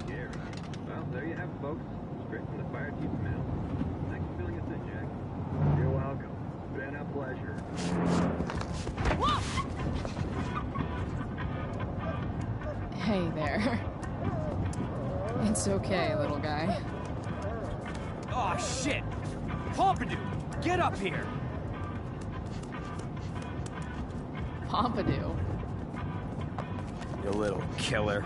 Gary. Well, there you have it, folks. Straight from the fire chief's mouth. Thanks for filling us in, Jack. You're welcome. Been a pleasure. Hey there. It's okay, little guy. Oh, shit! Pompidou, get up here! Pompidou? You little killer.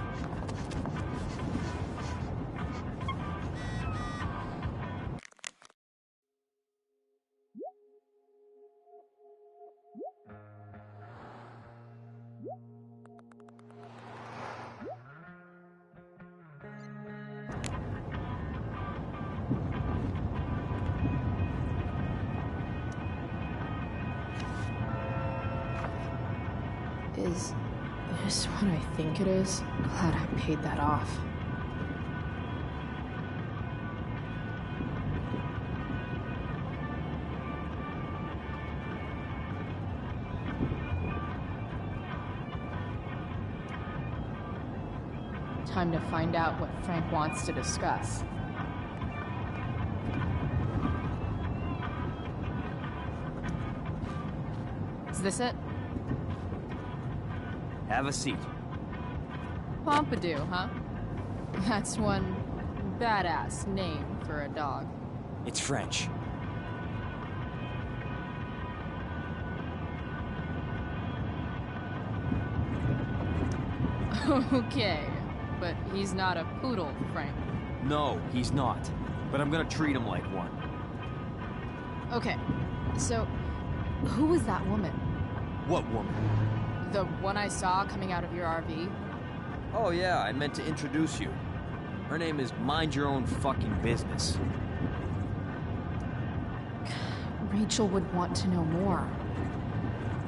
Is this what I think it is? Glad I paid that off. Time to find out what Frank wants to discuss. Is this it? Have a seat. Pompidou, huh? That's one badass name for a dog. It's French. Okay, but he's not a poodle, Frank. No, he's not. But I'm gonna treat him like one. Okay, so who was that woman? What woman? The one I saw coming out of your RV? Oh yeah, I meant to introduce you. Her name is Mind Your Own Fucking Business. Rachel would want to know more.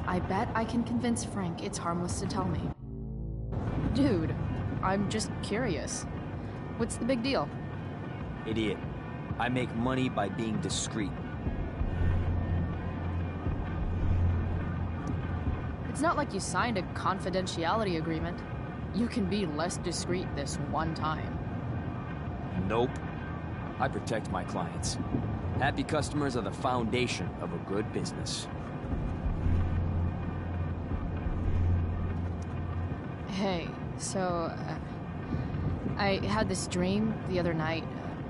I bet I can convince Frank it's harmless to tell me. Dude, I'm just curious. What's the big deal? Idiot. I make money by being discreet. It's not like you signed a confidentiality agreement. You can be less discreet this one time. Nope. I protect my clients. Happy customers are the foundation of a good business. Hey, so, I had this dream the other night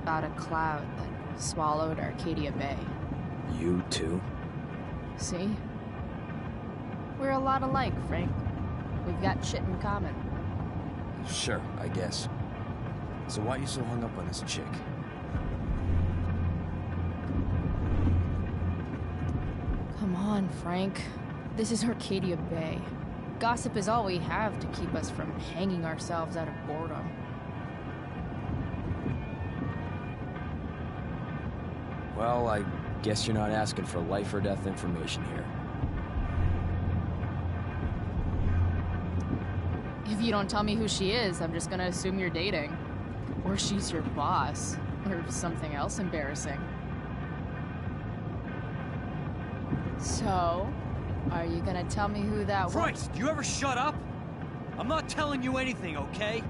about a cloud that swallowed Arcadia Bay. You too? See? We're a lot alike, Frank. We've got shit in common. Sure, I guess. So why are you so hung up on this chick? Come on, Frank. This is Arcadia Bay. Gossip is all we have to keep us from hanging ourselves out of boredom. Well, I guess you're not asking for life or death information here. If you don't tell me who she is, I'm just gonna assume you're dating. Or she's your boss. Or something else embarrassing. So, are you gonna tell me who that was? Christ, do you ever shut up? I'm not telling you anything, okay?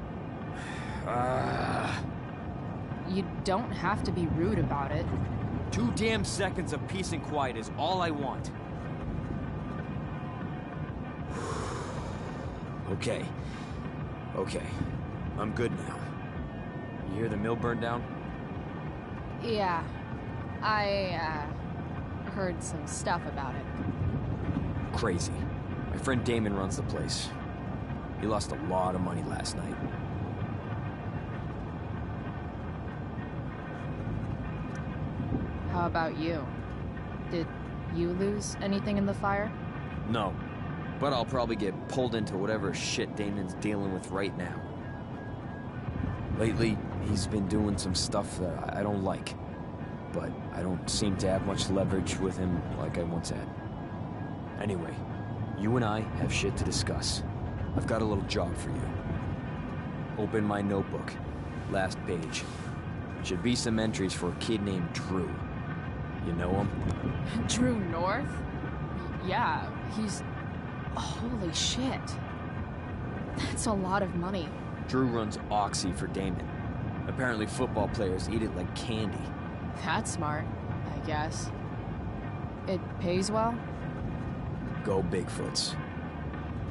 You don't have to be rude about it. 2 damn seconds of peace and quiet is all I want. Okay. Okay. I'm good now. You hear the mill burned down? Yeah. I, heard some stuff about it. Crazy. My friend Damon runs the place. He lost a lot of money last night. How about you? Did you lose anything in the fire? No. But I'll probably get pulled into whatever shit Damon's dealing with right now. Lately, he's been doing some stuff that I don't like. But I don't seem to have much leverage with him like I once had. Anyway, you and I have shit to discuss. I've got a little job for you. Open my notebook. Last page. Should be some entries for a kid named Drew. You know him? Drew North? Yeah, he's... Holy shit. That's a lot of money. Drew runs Oxy for Damon. Apparently football players eat it like candy. That's smart, I guess. It pays well? Go Bigfoots.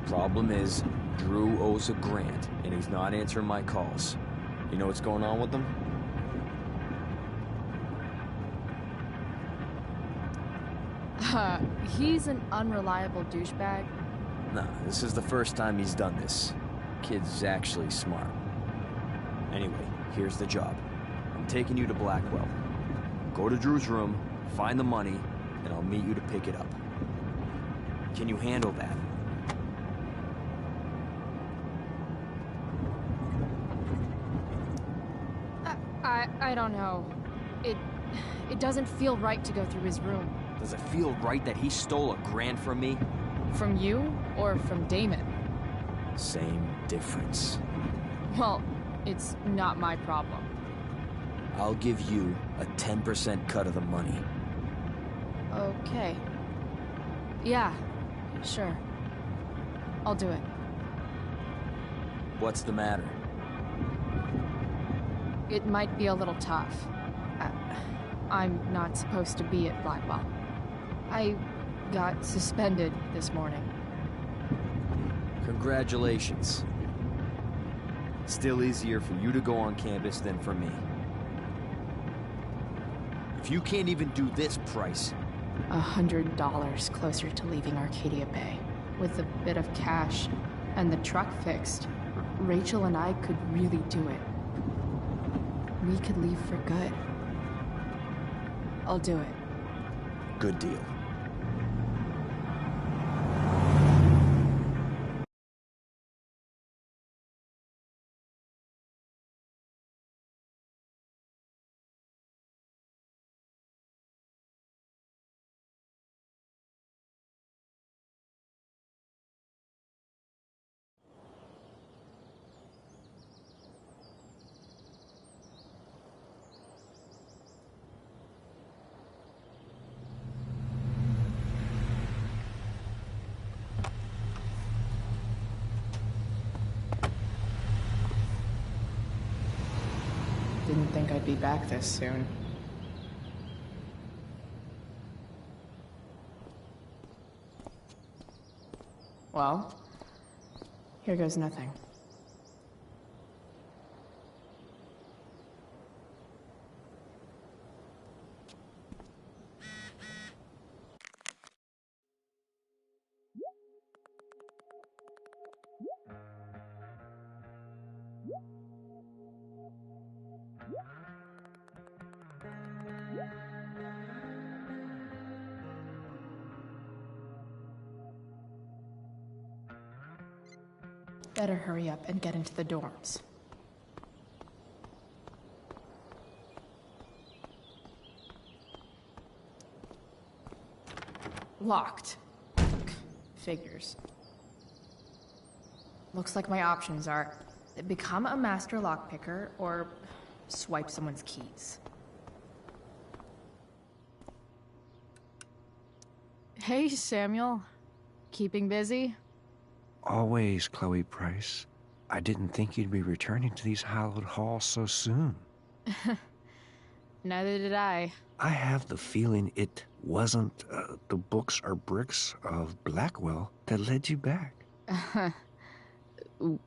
Problem is, Drew owes $1,000, and he's not answering my calls. You know what's going on with him? He's an unreliable douchebag. Nah, this is the first time he's done this. Kid's actually smart. Anyway, here's the job. I'm taking you to Blackwell. Go to Drew's room, find the money, and I'll meet you to pick it up. Can you handle that? I don't know. It doesn't feel right to go through his room. Does it feel right that he stole $1,000 from me? From you or from Damon? Same difference. Well, it's not my problem. I'll give you a 10% cut of the money. Okay. Yeah, sure. I'll do it. What's the matter? It might be a little tough. I'm not supposed to be at Blackwell. I got suspended this morning. Congratulations. Still easier for you to go on campus than for me. If you can't even do this price... $100 closer to leaving Arcadia Bay. With a bit of cash and the truck fixed, Rachel and I could really do it. We could leave for good. I'll do it. Good deal. Didn't think I'd be back this soon. Well, here goes nothing. Better hurry up and get into the dorms. Locked. Figures. Looks like my options are become a master lockpicker or swipe someone's keys. Hey, Samuel. Keeping busy? Always, Chloe Price. I didn't think you'd be returning to these hallowed halls so soon. Neither did I. I have the feeling it wasn't the books or bricks of Blackwell that led you back.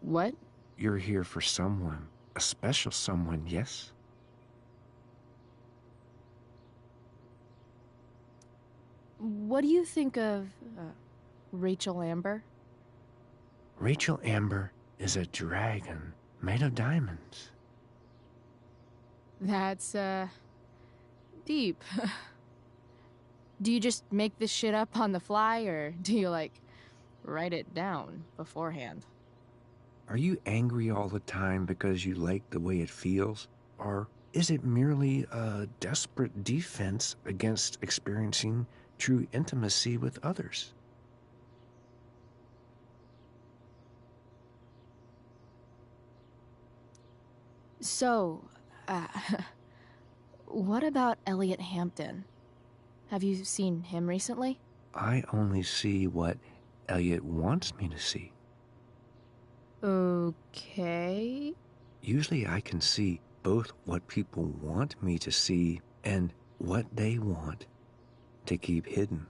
What? You're here for someone, a special someone, yes? What do you think of Rachel Amber? Rachel Amber is a dragon made of diamonds. That's, deep. Do you just make this shit up on the fly, or do you, write it down beforehand? Are you angry all the time because you like the way it feels? Or is it merely a desperate defense against experiencing true intimacy with others? So, what about Elliot Hampton? Have you seen him recently? I only see what Elliot wants me to see. Okay. Usually I can see both what people want me to see and what they want to keep hidden.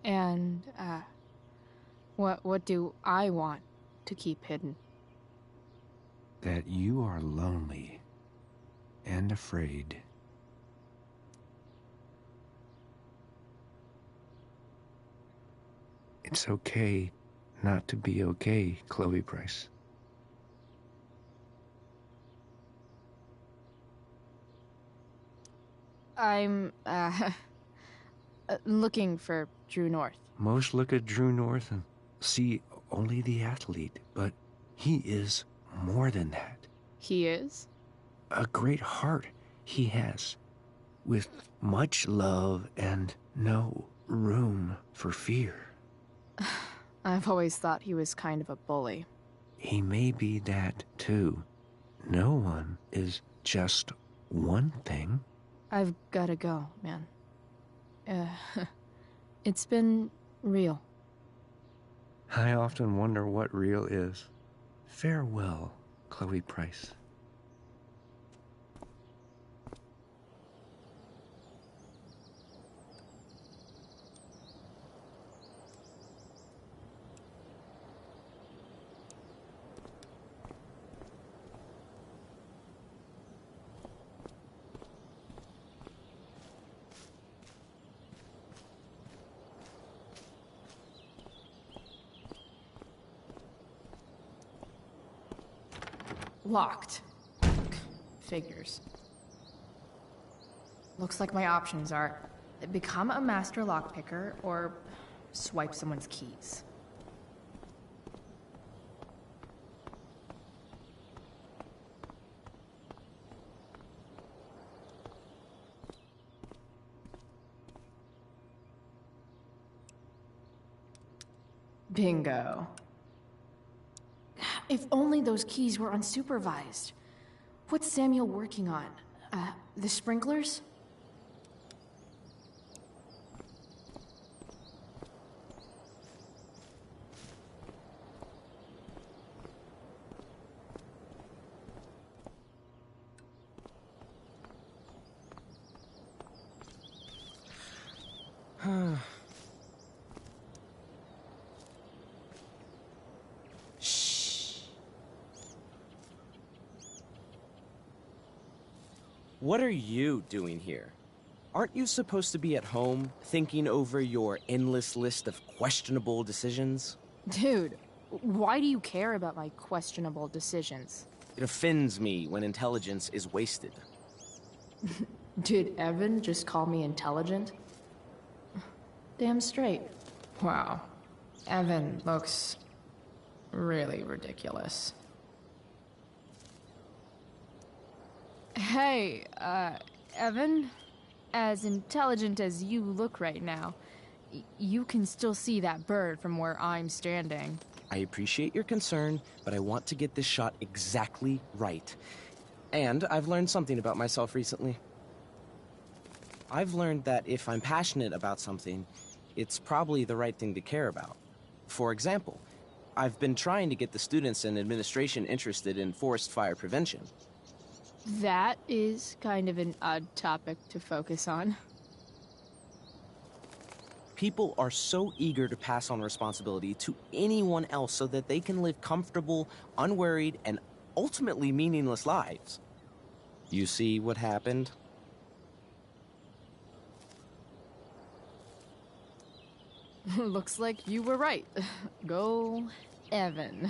And, what do I want to keep hidden? That you are lonely and afraid. It's okay not to be okay, Chloe Price. I'm, looking for True North. Most look at Drew North and see only the athlete, but he is more than that. He is? A great heart he has, with much love and no room for fear. I've always thought he was kind of a bully. He may be that too. No one is just one thing. I've gotta go, man. It's been real. I often wonder what real is. Farewell, Chloe Price. Locked. Figures. Looks like my options are become a master lockpicker or swipe someone's keys. Bingo. If only those keys were unsupervised. What's Samuel working on? The sprinklers? What are you doing here? Aren't you supposed to be at home, thinking over your endless list of questionable decisions? Dude, why do you care about my questionable decisions? It offends me when intelligence is wasted. Did Evan just call me intelligent? Damn straight. Wow. Evan looks really ridiculous. Hey, Evan? As intelligent as you look right now, you can still see that bird from where I'm standing. I appreciate your concern, but I want to get this shot exactly right. And I've learned something about myself recently. I've learned that if I'm passionate about something, it's probably the right thing to care about. For example, I've been trying to get the students and administration interested in forest fire prevention. That is kind of an odd topic to focus on. People are so eager to pass on responsibility to anyone else so that they can live comfortable, unworried, and ultimately meaningless lives. You see what happened? Looks like you were right. Go, Evan.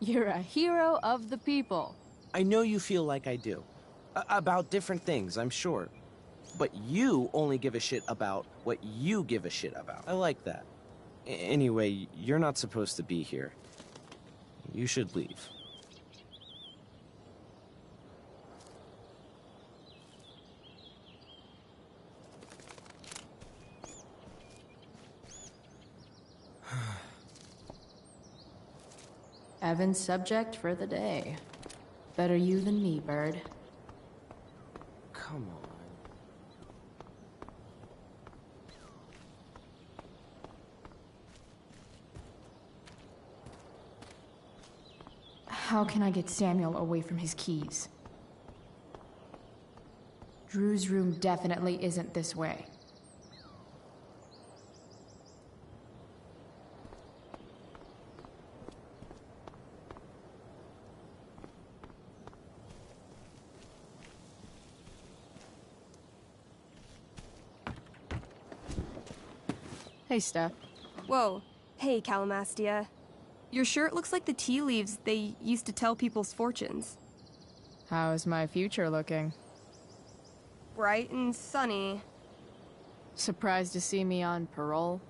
You're a hero of the people. I know you feel like I do. About different things, I'm sure. But you only give a shit about what you give a shit about. I like that. Anyway, you're not supposed to be here. You should leave. Evan's subject for the day. Better you than me, bird. Come on. How can I get Samuel away from his keys? Drew's room definitely isn't this way. Hey, Steph. Whoa. Hey, Calamastia. Your shirt looks like the tea leaves they used to tell people's fortunes. How's my future looking? Bright and sunny. Surprised to see me on parole?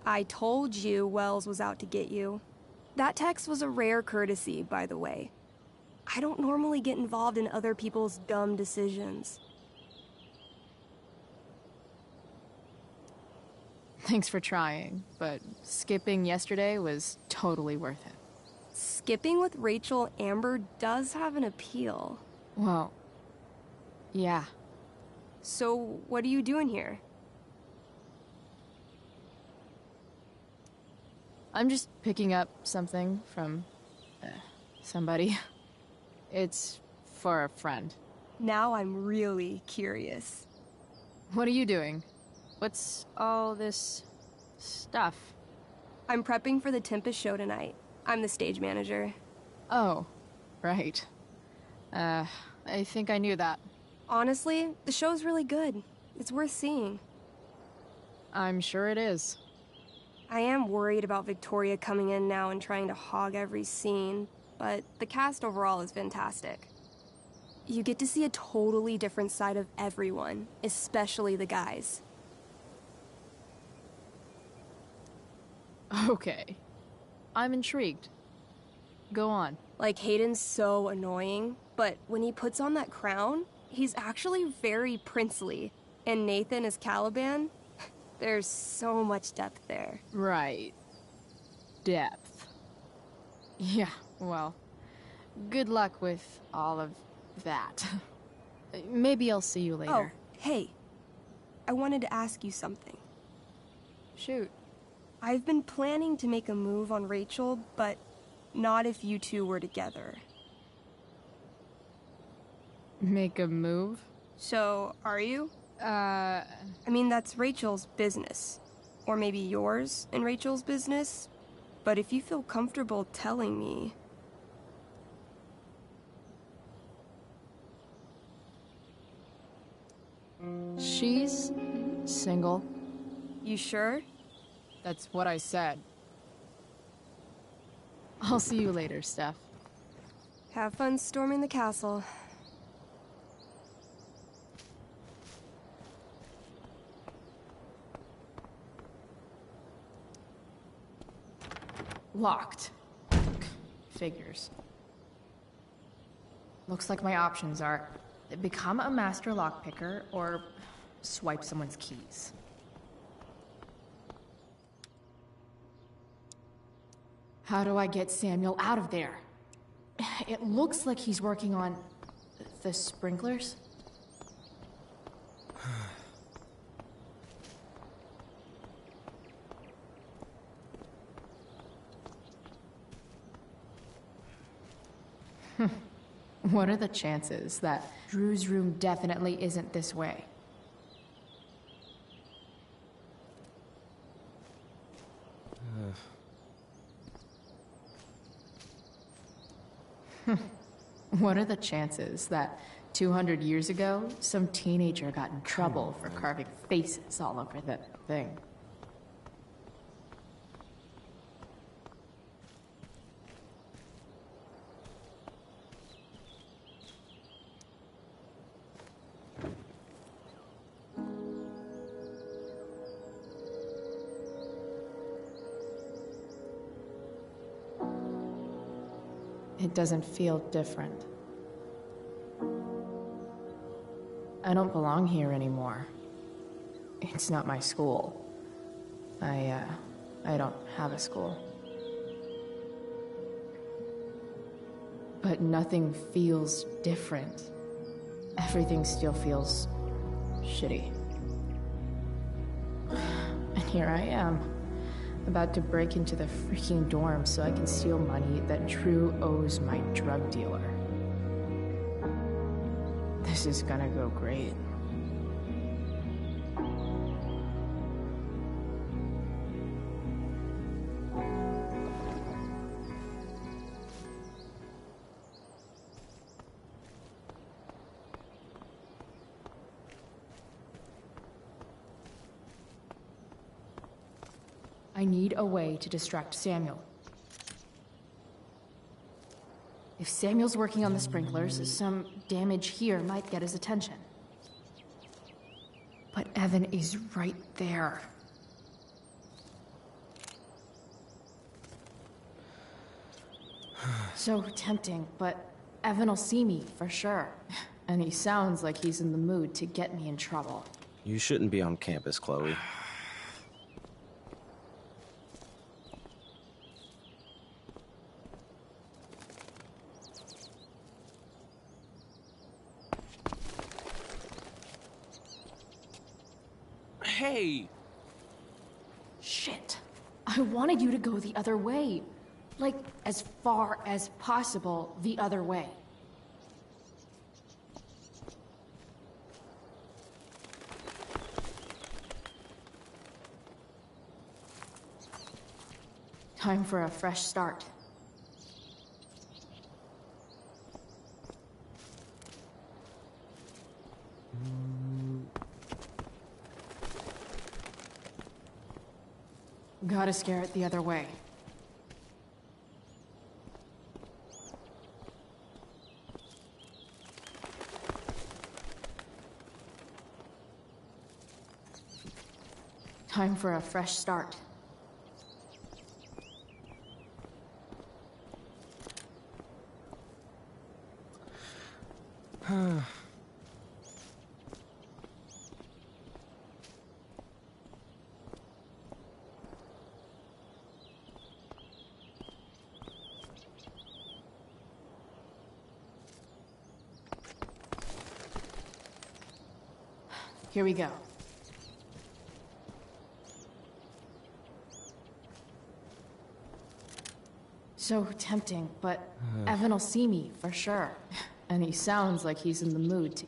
I told you Wells was out to get you. That text was a rare courtesy, by the way. I don't normally get involved in other people's dumb decisions. Thanks for trying, but skipping yesterday was totally worth it. Skipping with Rachel Amber does have an appeal. Well, yeah. So, what are you doing here? I'm just picking up something from somebody. It's for a friend. Now I'm really curious. What are you doing? What's all this stuff? I'm prepping for the Tempest show tonight. I'm the stage manager. Oh, right. I think I knew that. Honestly, the show's really good. It's worth seeing. I'm sure it is. I am worried about Victoria coming in now and trying to hog every scene, but the cast overall is fantastic. You get to see a totally different side of everyone, especially the guys. Okay. I'm intrigued. Go on. Like, Hayden's so annoying, but when he puts on that crown, he's actually very princely. And Nathan as Caliban, there's so much depth there. Right. Depth. Yeah, well, good luck with all of that. Maybe I'll see you later. Oh, hey. I wanted to ask you something. Shoot. I've been planning to make a move on Rachel, but not if you two were together. Make a move? So, are you? I mean, that's Rachel's business. Or maybe yours and Rachel's business. But if you feel comfortable telling me... She's single. You sure? That's what I said. I'll see you later, Steph. Have fun storming the castle. Locked. Figures. Looks like my options are become a master lockpicker or swipe someone's keys. How do I get Samuel out of there? It looks like he's working on the sprinklers. What are the chances that Drew's room definitely isn't this way? What are the chances that 200 years ago, some teenager got in trouble for carving faces all over that thing? It doesn't feel different. I don't belong here anymore. It's not my school. I don't have a school. But nothing feels different. Everything still feels shitty. And here I am, About to break into the freaking dorm so I can steal money that Drew owes my drug dealer. This is gonna go great. I need a way to distract Samuel. If Samuel's working on the sprinklers, some damage here might get his attention. But Evan is right there. So tempting, but Evan will see me for sure. And he sounds like he's in the mood to get me in trouble. You shouldn't be on campus, Chloe. Hey! Shit. I wanted you to go the other way. Like, as far as possible the other way. Time for a fresh start. Gotta scare it the other way. Time for a fresh start. Here we go. So tempting, but Evan will see me for sure. And he sounds like he's in the mood to...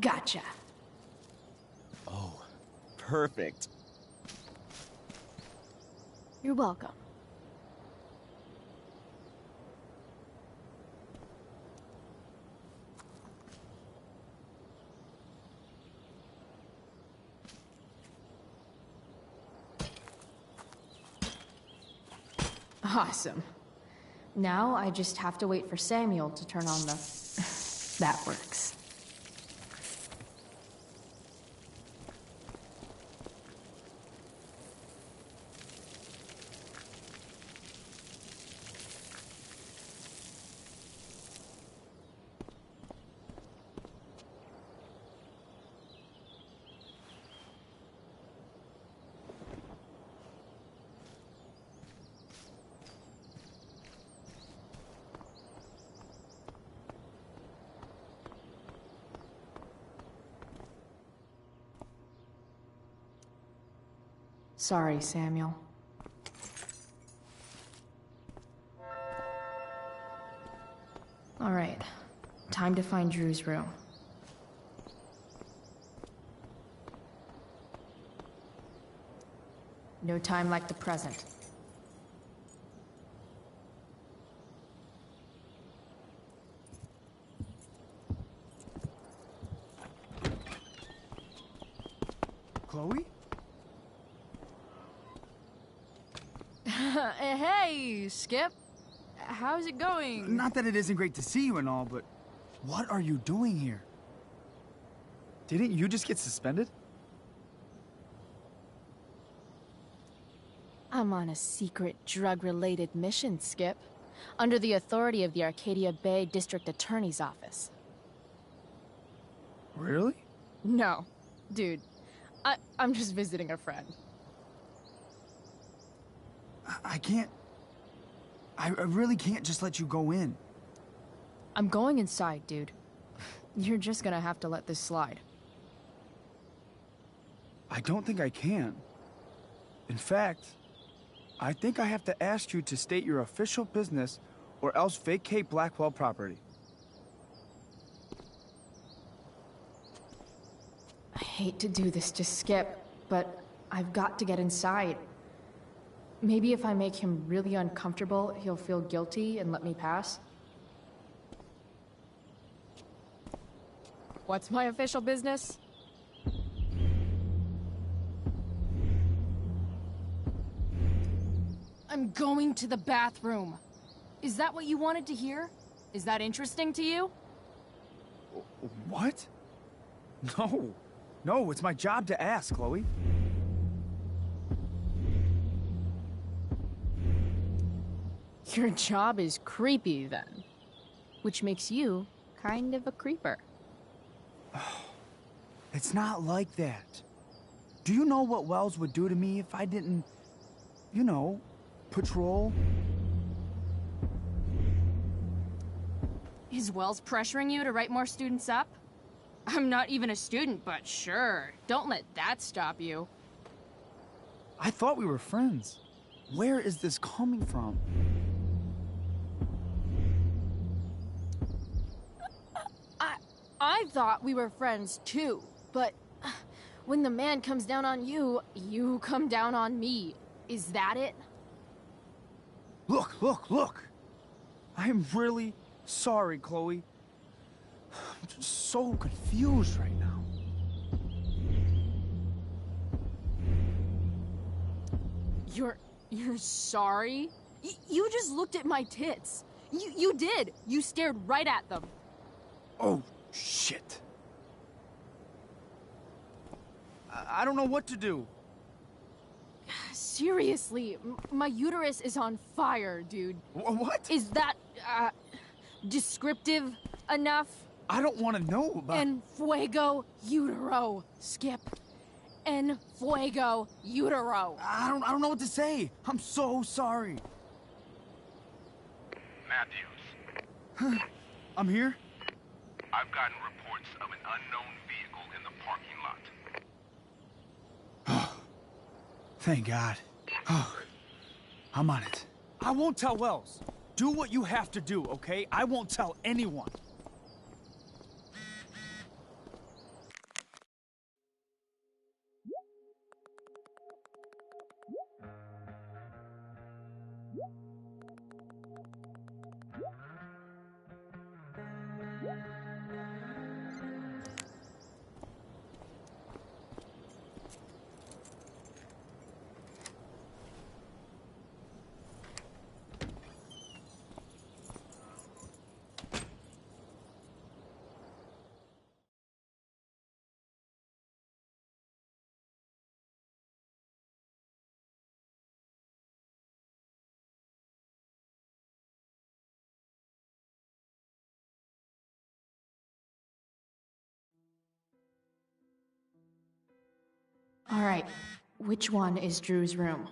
Gotcha. Oh, perfect. You're welcome. Awesome. Now I just have to wait for Samuel to turn on the... That works. Sorry, Samuel. All right. Time to find Drew's room. No time like the present. Chloe? Hey, Skip. How's it going? Not that it isn't great to see you and all, but what are you doing here? Didn't you just get suspended? I'm on a secret drug-related mission, Skip. Under the authority of the Arcadia Bay District Attorney's Office. Really? No. Dude. I'm just visiting a friend. I can't... I really can't just let you go in. I'm going inside, dude. You're just gonna have to let this slide. I don't think I can. In fact, I think I have to ask you to state your official business or else vacate Blackwell property. I hate to do this to Skip, but I've got to get inside. Maybe if I make him really uncomfortable, he'll feel guilty and let me pass. What's my official business? I'm going to the bathroom. Is that what you wanted to hear? Is that interesting to you? What? No. No, it's my job to ask, Chloe. Your job is creepy, then. Which makes you kind of a creeper. It's not like that. Do you know what Wells would do to me if I didn't, you know, patrol? Is Wells pressuring you to write more students up? I'm not even a student, but sure. Don't let that stop you. I thought we were friends. Where is this coming from? I thought we were friends too, but when the man comes down on you, you come down on me. Is that it? Look! I am really sorry, Chloe. I'm just so confused right now. You're sorry? You just looked at my tits. You did. You stared right at them. Oh, shit. I don't know what to do. Seriously, my uterus is on fire, dude. What? Is that, descriptive enough? I don't want to know about... En fuego utero, Skip. En fuego utero. I don't know what to say. I'm so sorry. Matthews, I'm here? I've gotten reports of an unknown vehicle in the parking lot. Thank God. Oh, I'm on it. I won't tell Wells. Do what you have to do, okay? I won't tell anyone. All right, which one is Drew's room?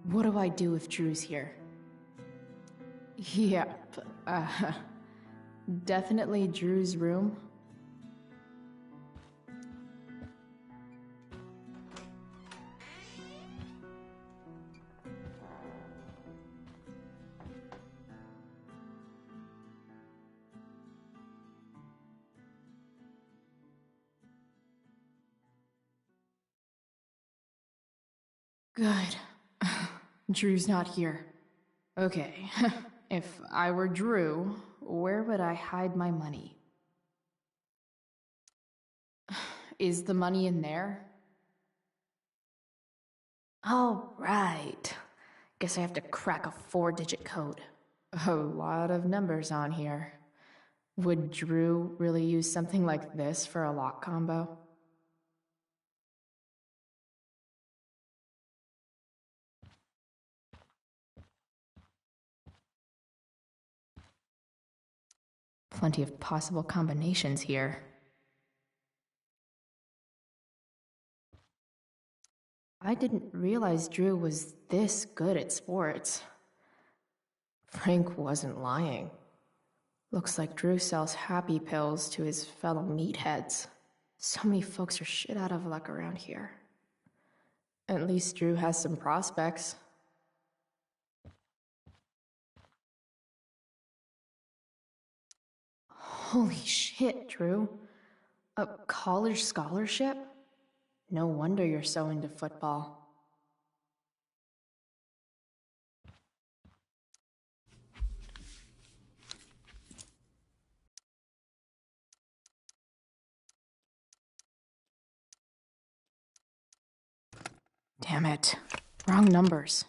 What do I do if Drew's here? Yep, definitely Drew's room. Good. Drew's not here. Okay, if I were Drew, where would I hide my money? Is the money in there? Oh, right. Guess I have to crack a 4-digit code. A lot of numbers on here. Would Drew really use something like this for a lock combo? Plenty of possible combinations here. I didn't realize Drew was this good at sports. Frank wasn't lying. Looks like Drew sells happy pills to his fellow meatheads. So many folks are shit out of luck around here. At least Drew has some prospects. Holy shit, Drew. A college scholarship? No wonder you're so into football. Damn it. Wrong numbers.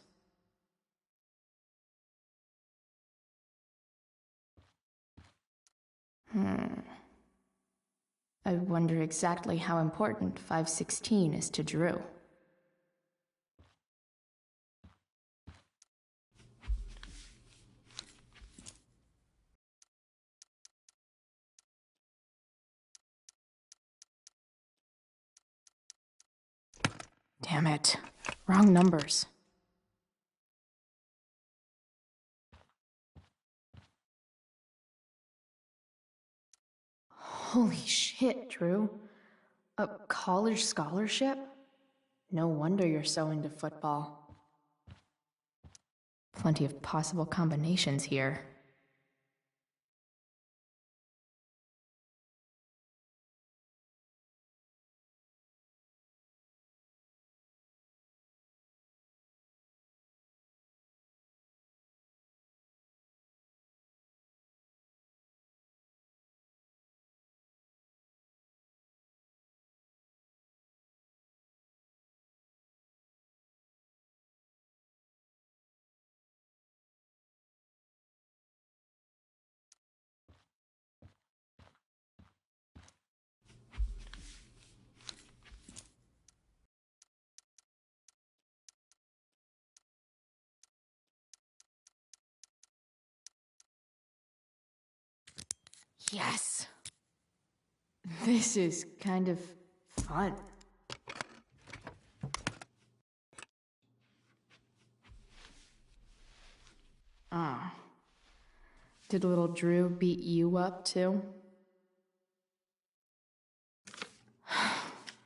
I wonder exactly how important 516 is to Drew. Damn it. Wrong numbers. Holy shit, Drew. A college scholarship? No wonder you're so into football. Plenty of possible combinations here. Yes! This is kind of fun. Ah. Did little Drew beat you up, too?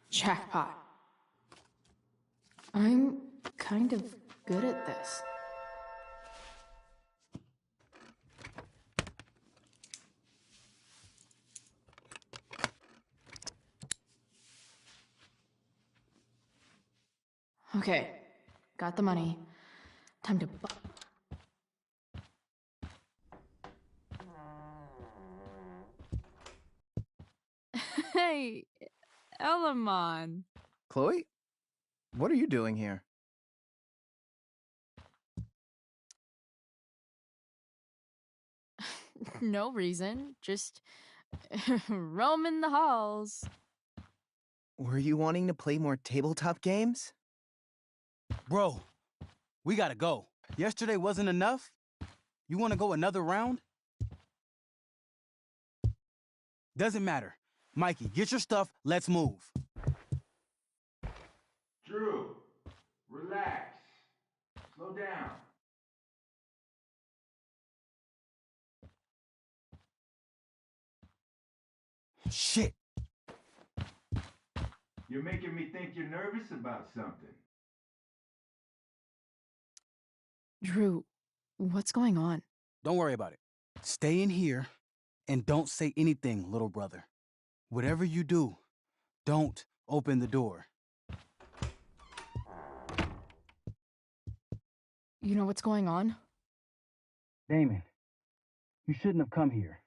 Jackpot. I'm kind of good at this. Okay, got the money. Time to Hey, Elamon. Chloe? What are you doing here? No reason, just roaming the halls. Were you wanting to play more tabletop games? Bro, we gotta go. Yesterday wasn't enough? You wanna go another round? Doesn't matter. Mikey, get your stuff, let's move. Drew, relax. Slow down. Shit. You're making me think you're nervous about something. Drew, what's going on? Don't worry about it. Stay in here and don't say anything, little brother. Whatever you do, don't open the door. You know what's going on? Damon, you shouldn't have come here.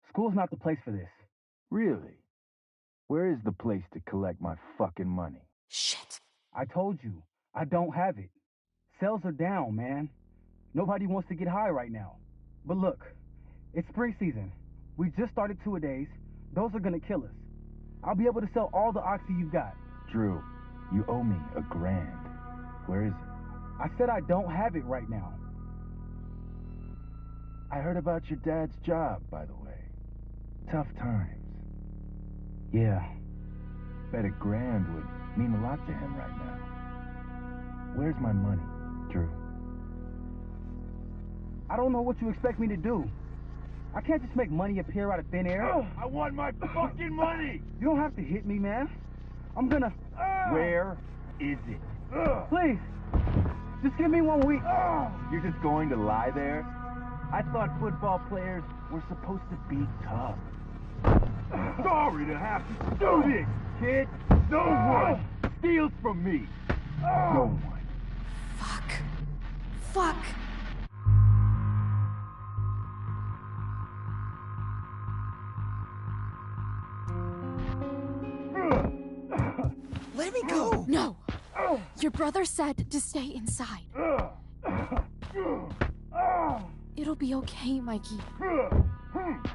School's not the place for this. Really? Where is the place to collect my fucking money? Shit. I told you, I don't have it. Sales are down, man. Nobody wants to get high right now. But look, it's spring season. We just started two-a-days. Those are gonna kill us. I'll be able to sell all the oxy you've got. Drew, you owe me $1,000. Where is it? I said I don't have it right now. I heard about your dad's job, by the way. Tough times. Yeah. Bet $1,000 would mean a lot to him right now. Where's my money, Drew? I don't know what you expect me to do. I can't just make money appear out of thin air. I want my fucking money! You don't have to hit me, man. I'm gonna... Where is it? Please, just give me 1 week. You're just going to lie there? I thought football players were supposed to be tough. Sorry to have to do this, kid. No one steals from me. No one. Fuck. Fuck. Let me go! No. Your brother said to stay inside. It'll be okay, Mikey.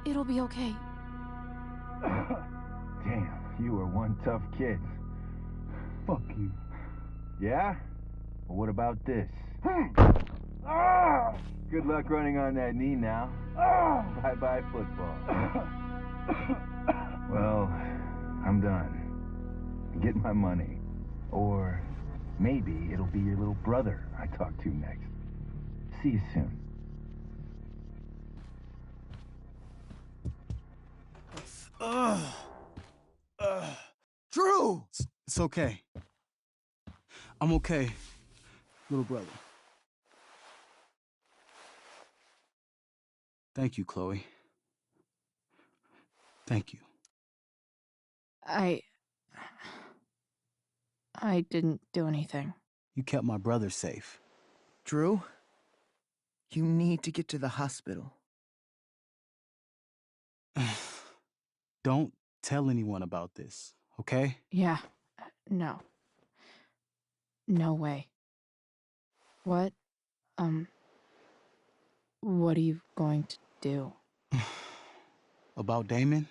It'll be okay. Damn, you were one tough kid. Fuck you. Yeah? Well, what about this? Good luck running on that knee now. Bye-bye football. Well, I'm done. Get my money. Or maybe it'll be your little brother I talk to next. See you soon. Drew! It's okay. I'm okay, little brother. Thank you, Chloe. Thank you. I didn't do anything. You kept my brother safe. Drew, you need to get to the hospital. Don't tell anyone about this, okay? Yeah. No. No way. What are you going to do? About Damon?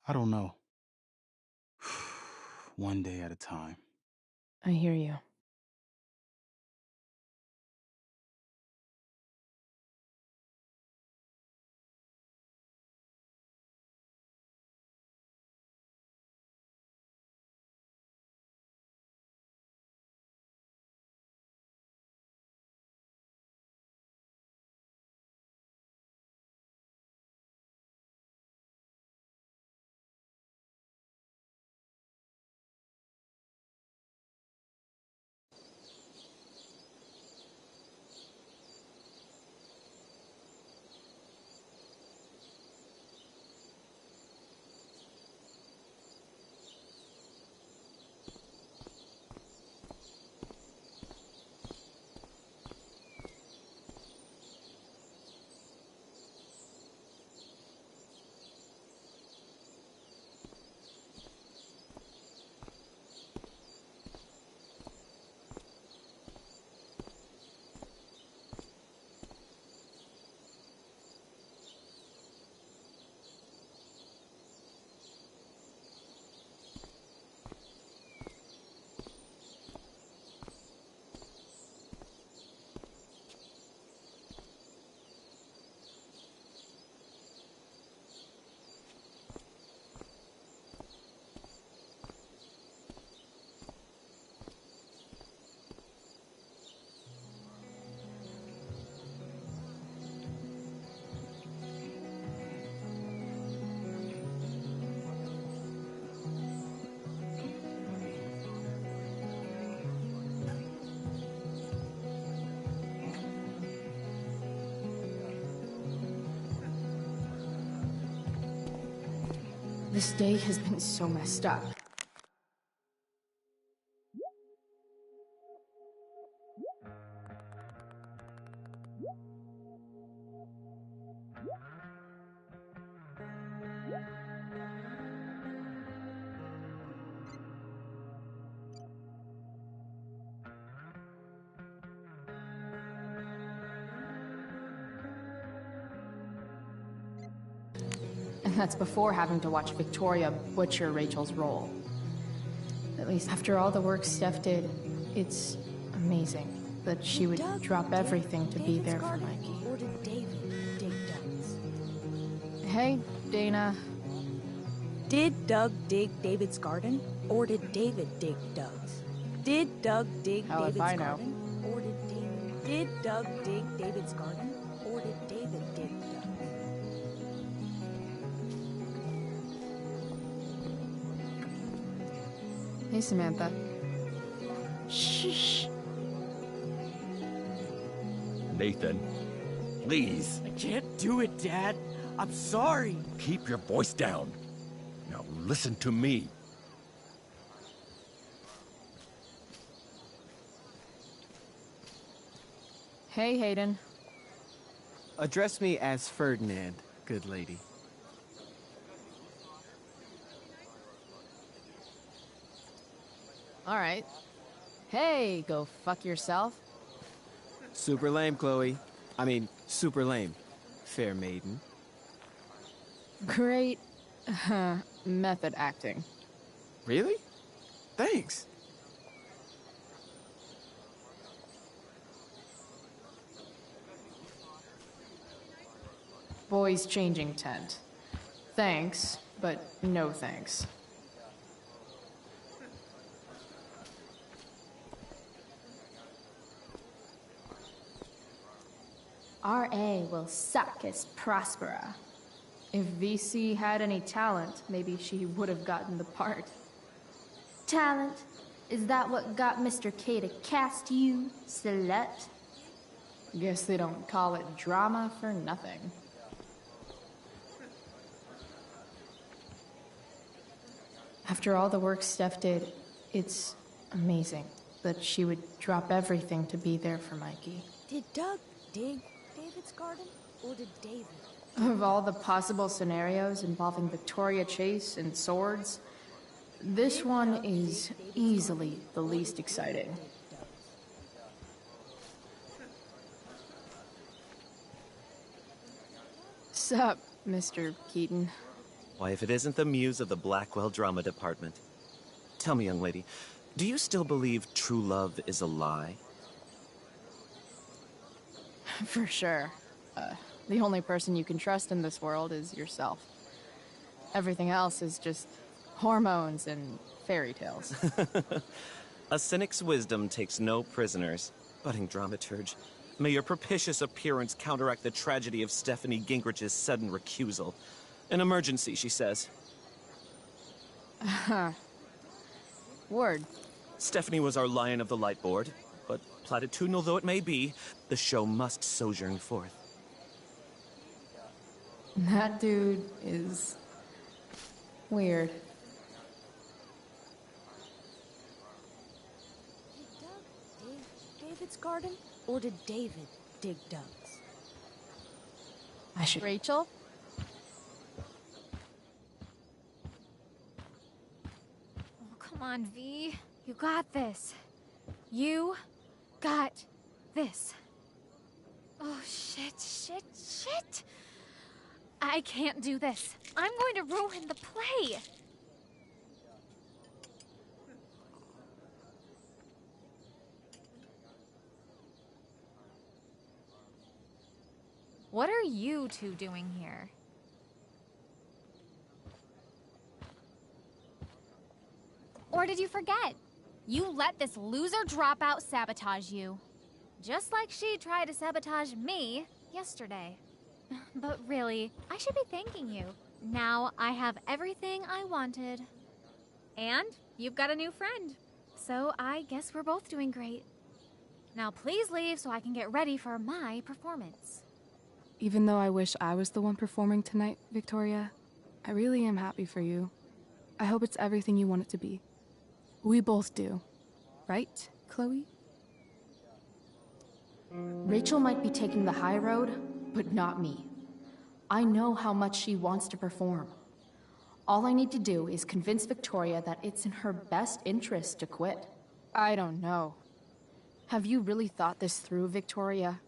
I don't know. One day at a time. I hear you. This day has been so messed up. And that's before having to watch Victoria butcher Rachel's role. At least after all the work Steph did, it's amazing that she would drop everything to be there for Mikey. Or did David dig Doug's? Hey, Dana. Did Doug dig David's garden? Or did David dig Doug's? Did Doug dig Hell if David's I know. garden? Or did David? Did Doug dig David's garden? Or did David dig Doug? Hey, Samantha. Shh. Nathan, please. I can't do it, Dad. I'm sorry. Keep your voice down. Now listen to me. Hey, Hayden. Address me as Ferdinand, good lady. All right. Hey, go fuck yourself. Super lame, Chloe. I mean, super lame. Fair maiden. Great method acting. Really? Thanks. Boys changing tent. Thanks, but no thanks. R.A. will suck as Prospera. If VC had any talent, maybe she would have gotten the part. Talent? Is that what got Mr. K to cast you, slut? Guess they don't call it drama for nothing. After all the work Steph did, it's amazing that she would drop everything to be there for Mikey. Did Doug dig David's garden? Or did David? Of all the possible scenarios involving Victoria Chase and swords, this one is easily the least exciting. Sup, Mr. Keaton? Why, if it isn't the muse of the Blackwell Drama Department. Tell me, young lady, do you still believe true love is a lie? For sure. The only person you can trust in this world is yourself. Everything else is just hormones and fairy tales. A cynic's wisdom takes no prisoners. Budding dramaturge, may your propitious appearance counteract the tragedy of Stephanie Gingrich's sudden recusal. An emergency, she says. Word. Stephanie was our lion of the light board, but platitudinal though it may be, the show must sojourn forth. That dude is weird. Did Doug dig David's garden? Or did David dig Doug's? I should. Rachel? Oh, come on, V. You got this. You got this. Oh, shit. I can't do this. I'm going to ruin the play. What are you two doing here? Or did you forget? You let this loser dropout sabotage you. Just like she tried to sabotage me yesterday. But really, I should be thanking you. Now I have everything I wanted. And you've got a new friend. So I guess we're both doing great. Now please leave so I can get ready for my performance. Even though I wish I was the one performing tonight, Victoria, I really am happy for you. I hope it's everything you want it to be. We both do. Right, Chloe? Rachel might be taking the high road, but not me. I know how much she wants to perform. All I need to do is convince Victoria that it's in her best interest to quit. I don't know. Have you really thought this through, Victoria?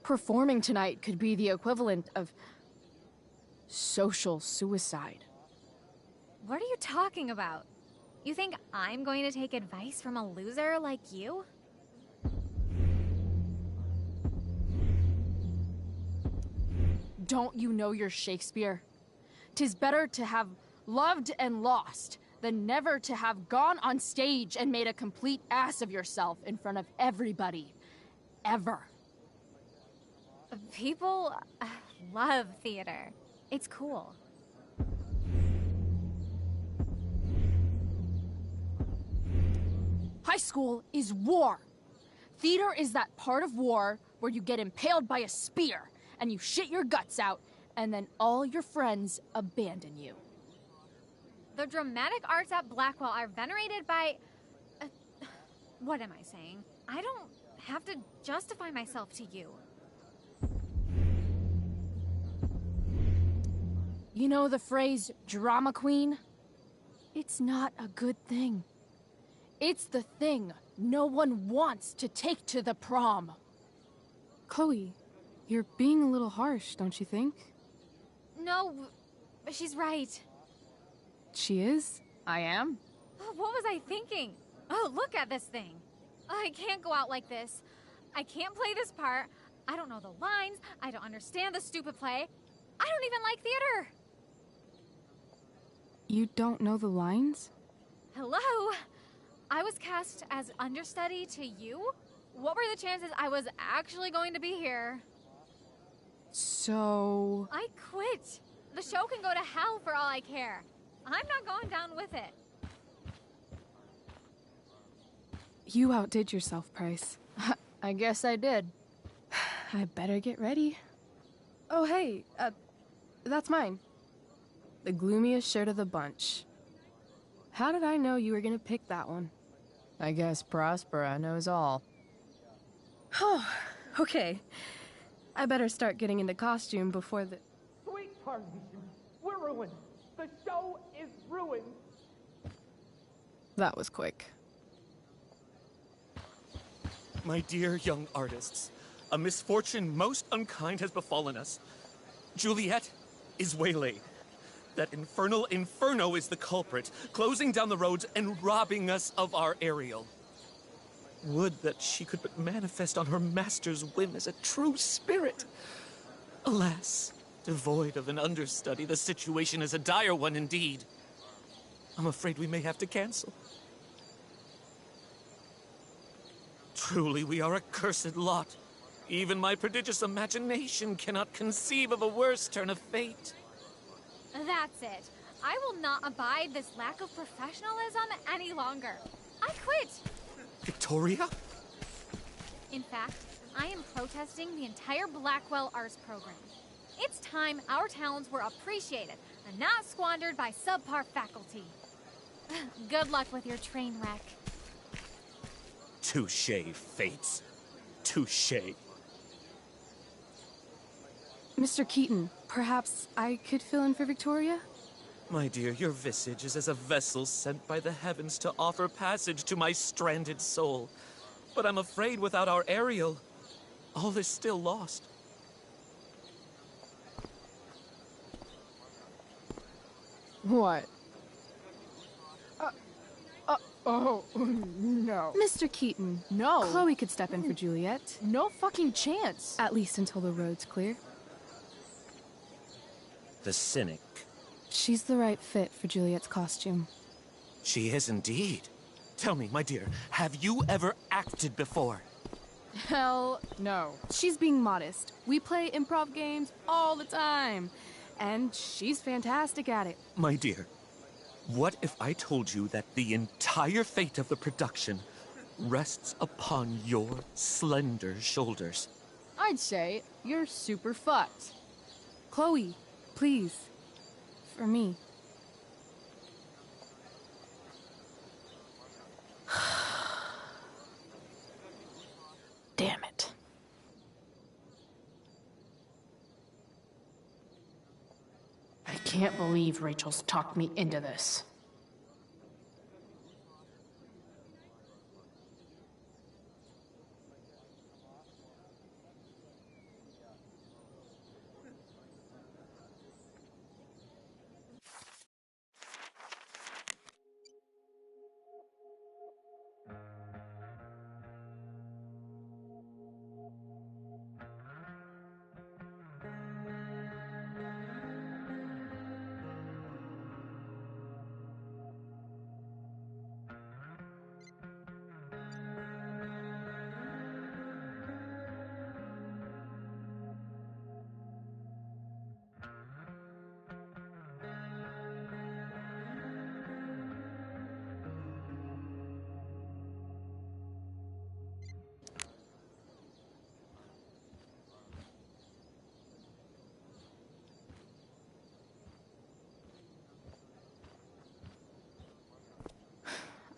Performing tonight could be the equivalent of social suicide. What are you talking about? You think I'm going to take advice from a loser like you? Don't you know your Shakespeare? 'Tis better to have loved and lost than never to have gone on stage and made a complete ass of yourself in front of everybody. Ever. People love theater. It's cool. High school is war. Theater is that part of war where you get impaled by a spear and you shit your guts out and then all your friends abandon you. The dramatic arts at Blackwell are venerated by... what am I saying? I don't have to justify myself to you. You know the phrase, drama queen? It's not a good thing. It's the thing no one wants to take to the prom. Chloe, you're being a little harsh, don't you think? No, she's right. She is? I am? What was I thinking? Oh, look at this thing. I can't go out like this. I can't play this part. I don't know the lines. I don't understand the stupid play. I don't even like theater. You don't know the lines? Hello? I was cast as understudy to you? What were the chances I was actually going to be here? So... I quit. The show can go to hell for all I care. I'm not going down with it. You outdid yourself, Price. I guess I did. I better get ready. Oh, hey, that's mine. The gloomiest shirt of the bunch. How did I know you were gonna pick that one? I guess Prospera knows all. Oh, okay. I better start getting into costume before the... Sweet tarnation, we're ruined. The show is ruined. That was quick. My dear young artists, a misfortune most unkind has befallen us. Juliet is waylaid. That infernal Inferno is the culprit, closing down the roads and robbing us of our Ariel. Would that she could but manifest on her master's whim as a true spirit. Alas, devoid of an understudy, the situation is a dire one indeed. I'm afraid we may have to cancel. Truly, we are a cursed lot. Even my prodigious imagination cannot conceive of a worse turn of fate. That's it. I will not abide this lack of professionalism any longer. I quit. Victoria? In fact, I am protesting the entire Blackwell Arts program. It's time our talents were appreciated and not squandered by subpar faculty. Good luck with your train wreck. Touché, Fates. Touché. Mr. Keaton, perhaps I could fill in for Victoria? My dear, your visage is as a vessel sent by the heavens to offer passage to my stranded soul. But I'm afraid without our Ariel, all is still lost. What? Oh, no. Mr. Keaton. No. Chloe could step in for Juliet. No fucking chance. At least until the road's clear. The cynic. She's the right fit for Juliet's costume. She is indeed. Tell me, my dear, have you ever acted before? Hell no. She's being modest. We play improv games all the time. And she's fantastic at it. My dear, what if I told you that the entire fate of the production rests upon your slender shoulders? I'd say you're super fucked. Chloe, please. For me. Damn it. I can't believe Rachel's talked me into this.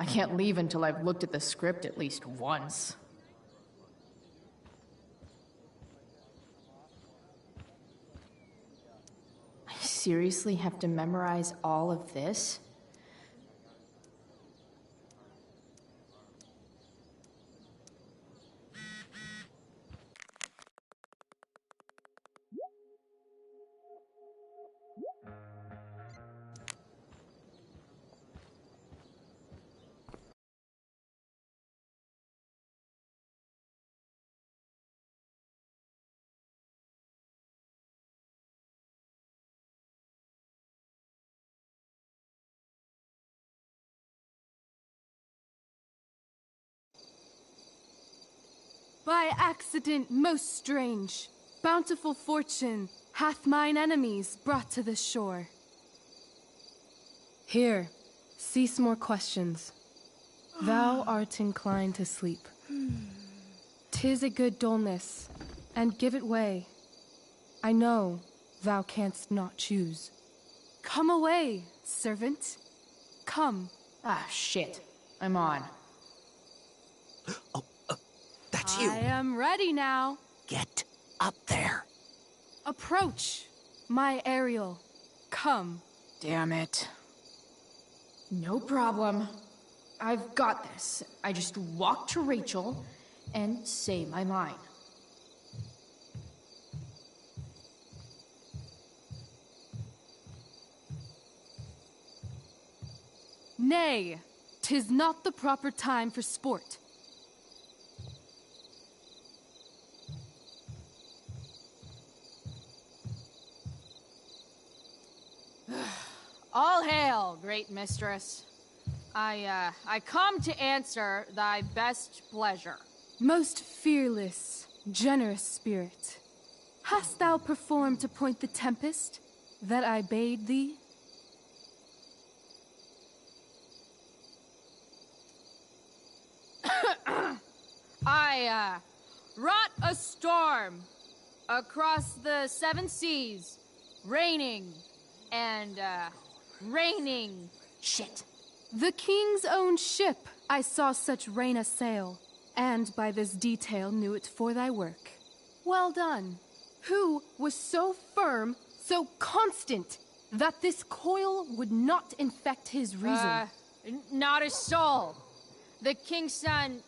can't leave until I've looked at the script at least once. I seriously have to memorize all of this? By accident most strange, bountiful fortune hath mine enemies brought to this shore. Here, cease more questions. Thou art inclined to sleep. 'Tis a good dullness, and give it way. I know thou canst not choose. Come away, servant. Come. Ah, shit. I'm on. That's you. I am ready now. Get up there. Approach, my Ariel. Come. Damn it. No problem. I've got this. I just walk to Rachel and say my line. Nay, 'tis not the proper time for sport. All hail, great mistress. I come to answer thy best pleasure. Most fearless, generous spirit, hast thou performed to point the tempest that I bade thee? I wrought a storm across the 7 seas, raining and raining. Shit. The king's own ship I saw such rain a sail, and by this detail knew it for thy work. Well done. Who was so firm, so constant, that this coil would not infect his reason? Not a soul. The king's son,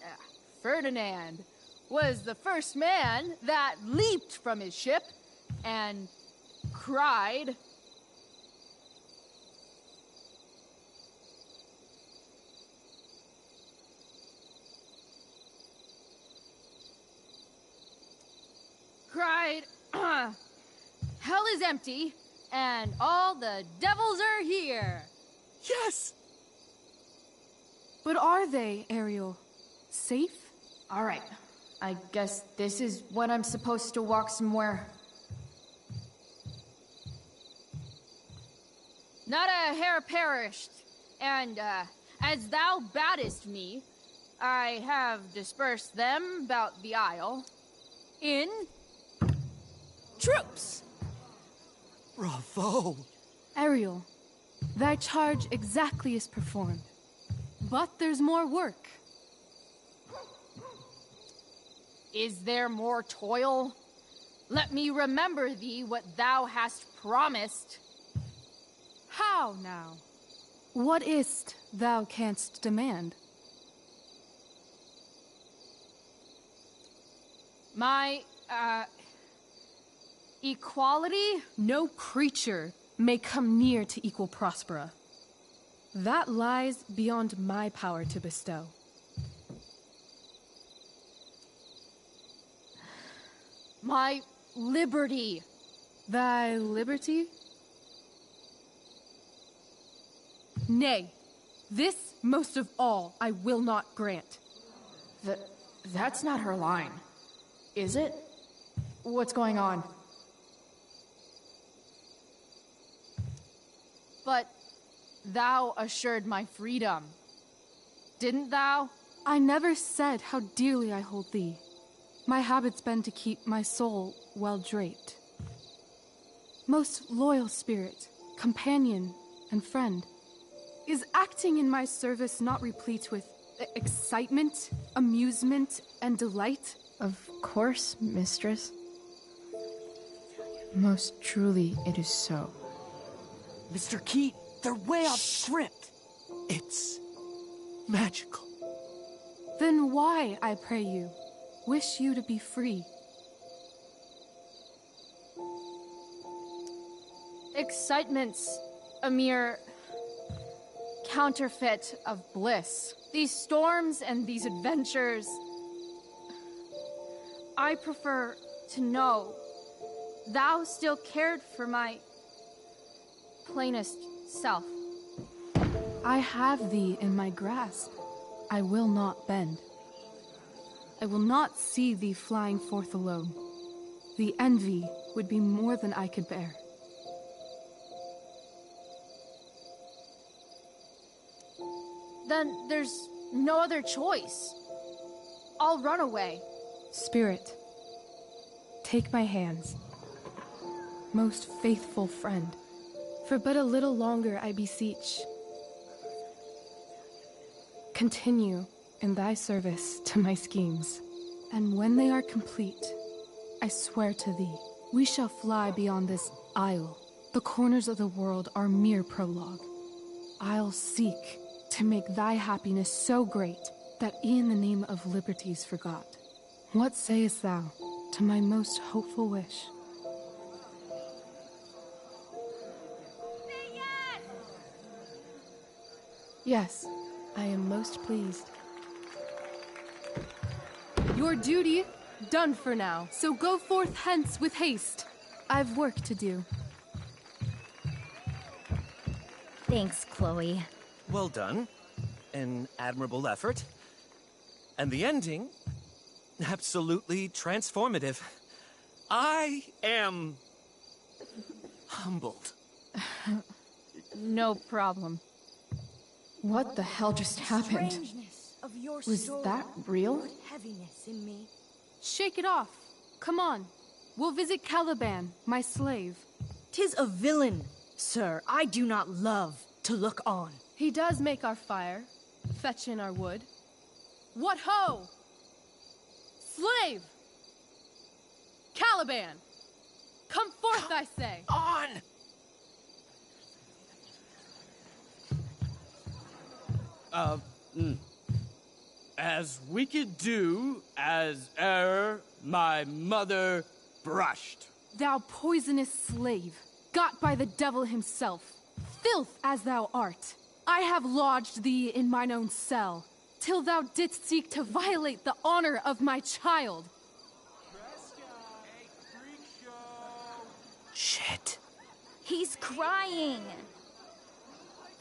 Ferdinand, was the first man that leaped from his ship and cried, hell is empty, and all the devils are here. Yes! But are they, Ariel? Safe? All right. I guess this is when I'm supposed to walk somewhere. Not a hair perished, and as thou badest me, I have dispersed them about the isle in troops. Bravo! Ariel, thy charge exactly is performed. But there's more work. Is there more toil? Let me remember thee what thou hast promised. How now? What is't thou canst demand? My, equality? No creature may come near to equal Prospera. That lies beyond my power to bestow. My liberty. Thy liberty? Nay, this most of all I will not grant. That's not her line. Is it? What's going on? But thou assured my freedom, didn't thou? I never said how dearly I hold thee. My habit's been to keep my soul well draped. Most loyal spirit, companion, and friend. Is acting in my service not replete with excitement, amusement, and delight? Of course, mistress. Most truly, it is so. Mr. Keat, they're way off script. It's magical. Then why, I pray you, wish you to be free? Excitement's a mere counterfeit of bliss. These storms and these adventures, I prefer to know thou still cared for my plainest self. I have thee in my grasp. I will not bend. I will not see thee flying forth alone. The envy would be more than I could bear. Then there's no other choice. I'll run away. Spirit, take my hands. Most faithful friend, for but a little longer I beseech. Continue in thy service to my schemes, and when they are complete, I swear to thee, we shall fly beyond this isle. The corners of the world are mere prologue. I'll seek to make thy happiness so great that e'en the name of liberty's forgot. What sayest thou to my most hopeful wish? Yes, I am most pleased. Your duty done for now, so go forth hence with haste. I've work to do. Thanks, Chloe. Well done. An admirable effort. And the ending, absolutely transformative. I am humbled. No problem. What the hell just happened? Was that real? Heaviness in me. Shake it off. Come on. We'll visit Caliban, my slave. 'Tis a villain, sir. I do not love to look on. He does make our fire, fetch in our wood. What ho! Slave! Caliban! Come forth, I say! On! As we could do as e'er my mother brushed. Thou poisonous slave, got by the devil himself, filth as thou art, I have lodged thee in mine own cell, till thou didst seek to violate the honor of my child. Shit. He's crying.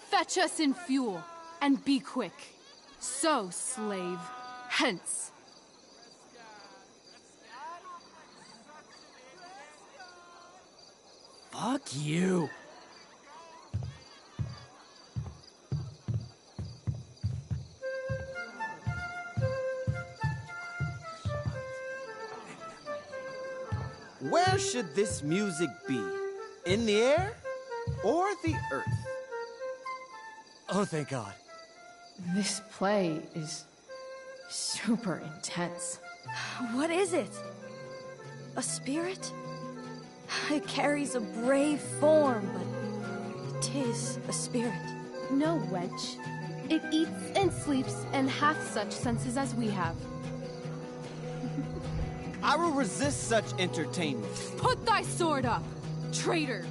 Fetch us in fuel, and be quick. So, slave, hence. Fuck you. Where should this music be? In the air or the earth? Oh, thank God. This play is super intense. What is it? A spirit? It carries a brave form, but 'tis a spirit. No, wench. It eats and sleeps and hath such senses as we have. I will resist such entertainment. Put thy sword up, traitor!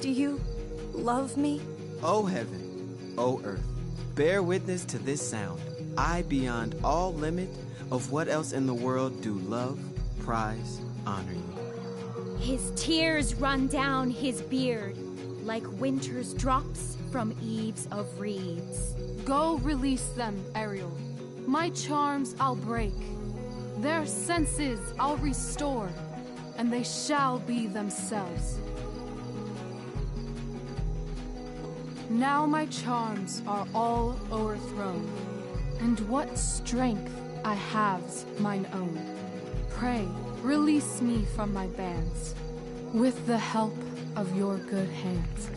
Do you love me? O heaven, O earth, bear witness to this sound. I, beyond all limit of what else in the world, do love, prize, honor you. His tears run down his beard like winter's drops from eaves of reeds. Go release them, Ariel. My charms I'll break. Their senses I'll restore, and they shall be themselves. Now my charms are all o'erthrown, and what strength I have's mine own. Pray, release me from my bands. With the help of your good hands.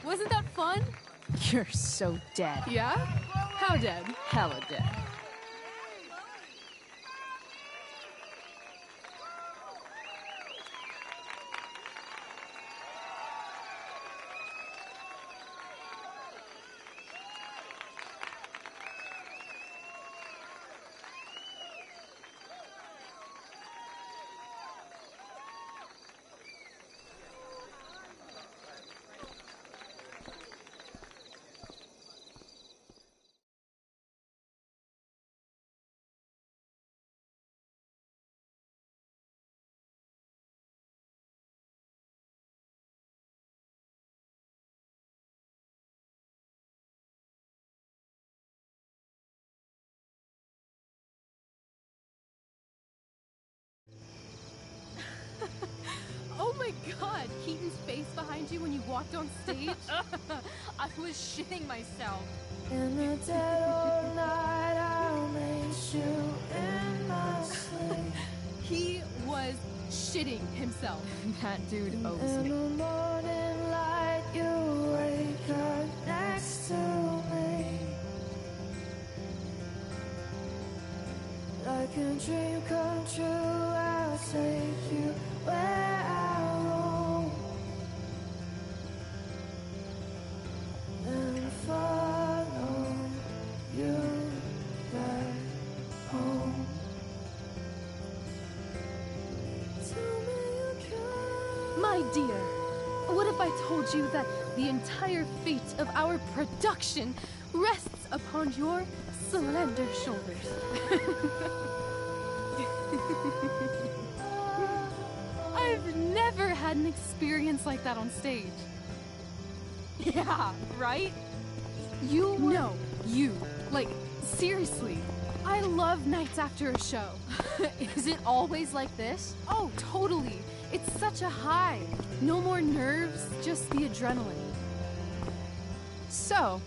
Wasn't that fun? You're so dead. Yeah? How dead? Hella dead. Oh my god, Keaton's face behind you when you walked on stage? I was shitting myself. In the dead of night, I'll make you in my sleep. He was shitting himself. That dude owes In me. the morning light, you wake up next to me. Like a dream come true, I'll take you where I roam. And follow you back home. My dear, what if I told you that the entire fate of our production rests upon your slender shoulders? I've never had an experience like that on stage. Yeah, right? You were... No, you. Like, seriously. I love nights after a show. Is it always like this? Oh, totally. It's such a high. No more nerves, just the adrenaline. So,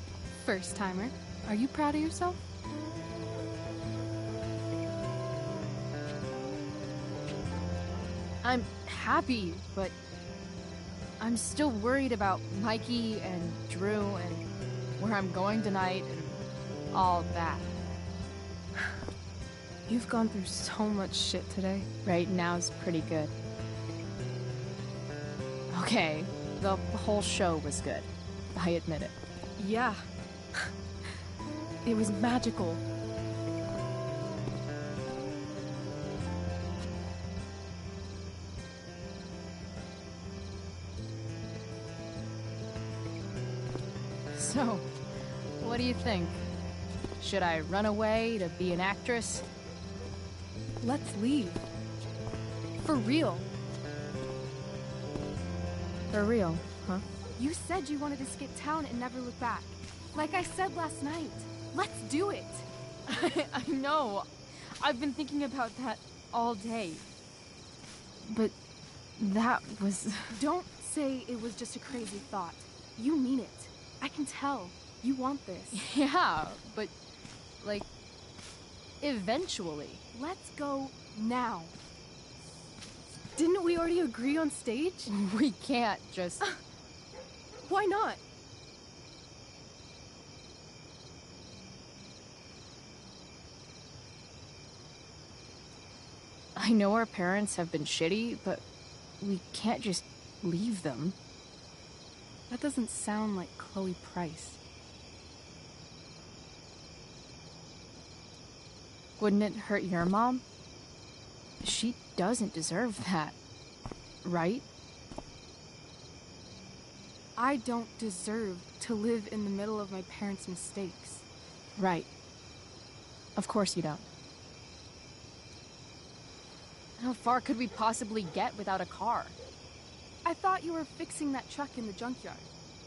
first timer, are you proud of yourself? I'm happy, but I'm still worried about Mikey and Drew and where I'm going tonight and all that. You've gone through so much shit today. Right now's pretty good. Okay, the whole show was good. I admit it. Yeah. It was magical. So, what do you think? Should I run away to be an actress? Let's leave. For real. For real, huh? You said you wanted to skip town and never look back. Like I said last night. Let's do it. I know. I've been thinking about that all day. But that was... Don't say it was just a crazy thought. You mean it. I can tell. You want this. Yeah, but... like... eventually. Let's go now. Didn't we already agree on stage? We can't just... Why not? I know our parents have been shitty, but we can't just leave them. That doesn't sound like Chloe Price. Wouldn't it hurt your mom? She doesn't deserve that, right? I don't deserve to live in the middle of my parents' mistakes. Right. Of course you don't. How far could we possibly get without a car? I thought you were fixing that truck in the junkyard.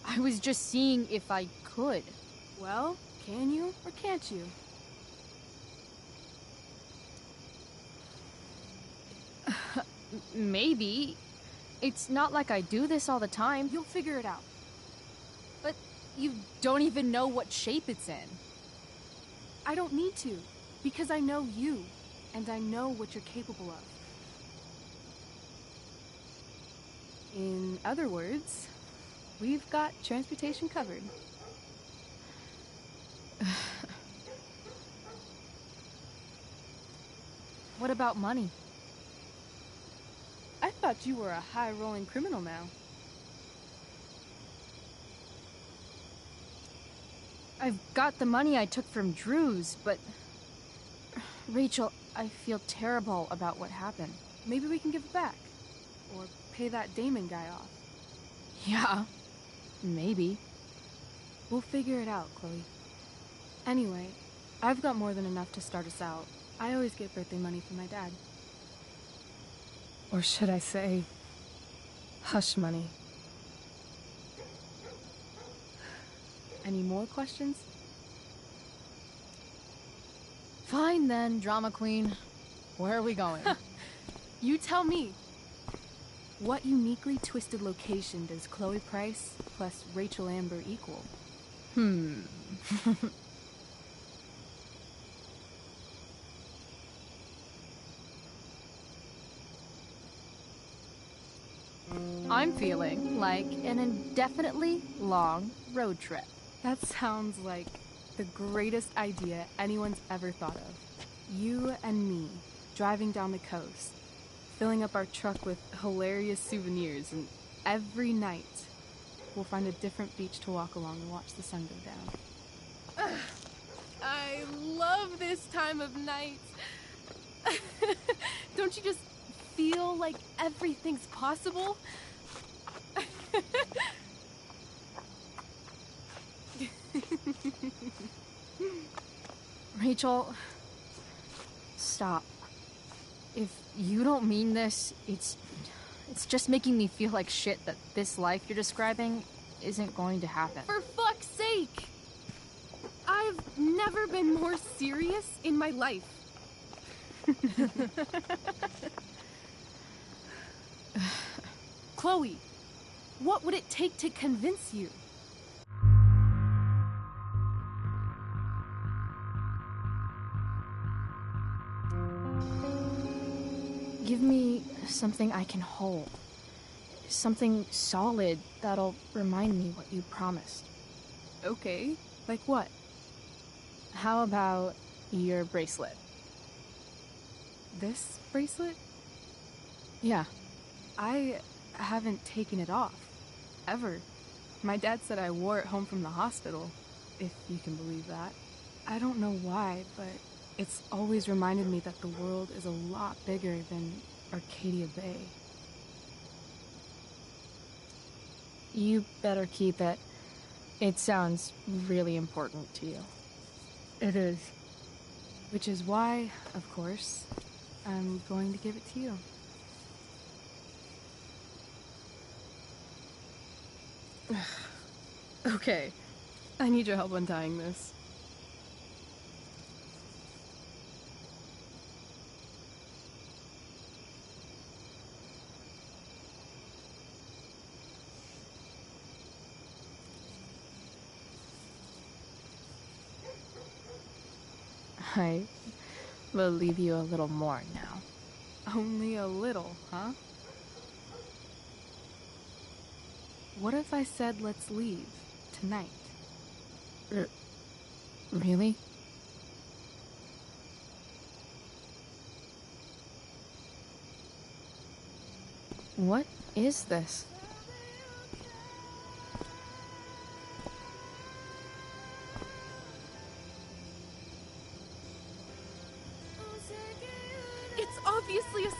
I was just seeing if I could. Well, can you or can't you? Maybe. It's not like I do this all the time. You'll figure it out. But you don't even know what shape it's in. I don't need to, because I know you, and I know what you're capable of. In other words, we've got transportation covered. What about money? I thought you were a high-rolling criminal now. I've got the money I took from Drew's, but... Rachel, I feel terrible about what happened. Maybe we can give it back. Or pay that Damon guy off. Yeah, maybe. We'll figure it out, Chloe. Anyway, I've got more than enough to start us out. I always get birthday money from my dad. Or should I say, hush money. Any more questions? Fine then, drama queen. Where are we going? You tell me. What uniquely twisted location does Chloe Price plus Rachel Amber equal? I'm feeling like an indefinitely long road trip. That sounds like the greatest idea anyone's ever thought of. You and me, driving down the coast, filling up our truck with hilarious souvenirs, and every night we'll find a different beach to walk along and watch the sun go down. I love this time of night. Don't you just feel like everything's possible? Rachel, stop. If you don't mean this, it's just making me feel like shit that this life you're describing isn't going to happen. For fuck's sake! I've never been more serious in my life. Chloe, what would it take to convince you? Give me something I can hold. Something solid that'll remind me what you promised. Okay, like what? How about your bracelet? This bracelet? Yeah. I haven't taken it off. Ever. My dad said I wore it home from the hospital, if you can believe that. I don't know why, but it's always reminded me that the world is a lot bigger than Arcadia Bay. You better keep it. It sounds really important to you. It is. Which is why, of course, I'm going to give it to you. Okay. I need your help untying this. I will leave you a little more now. Only a little, huh? What if I said let's leave tonight? Really? What is this? It's obviously a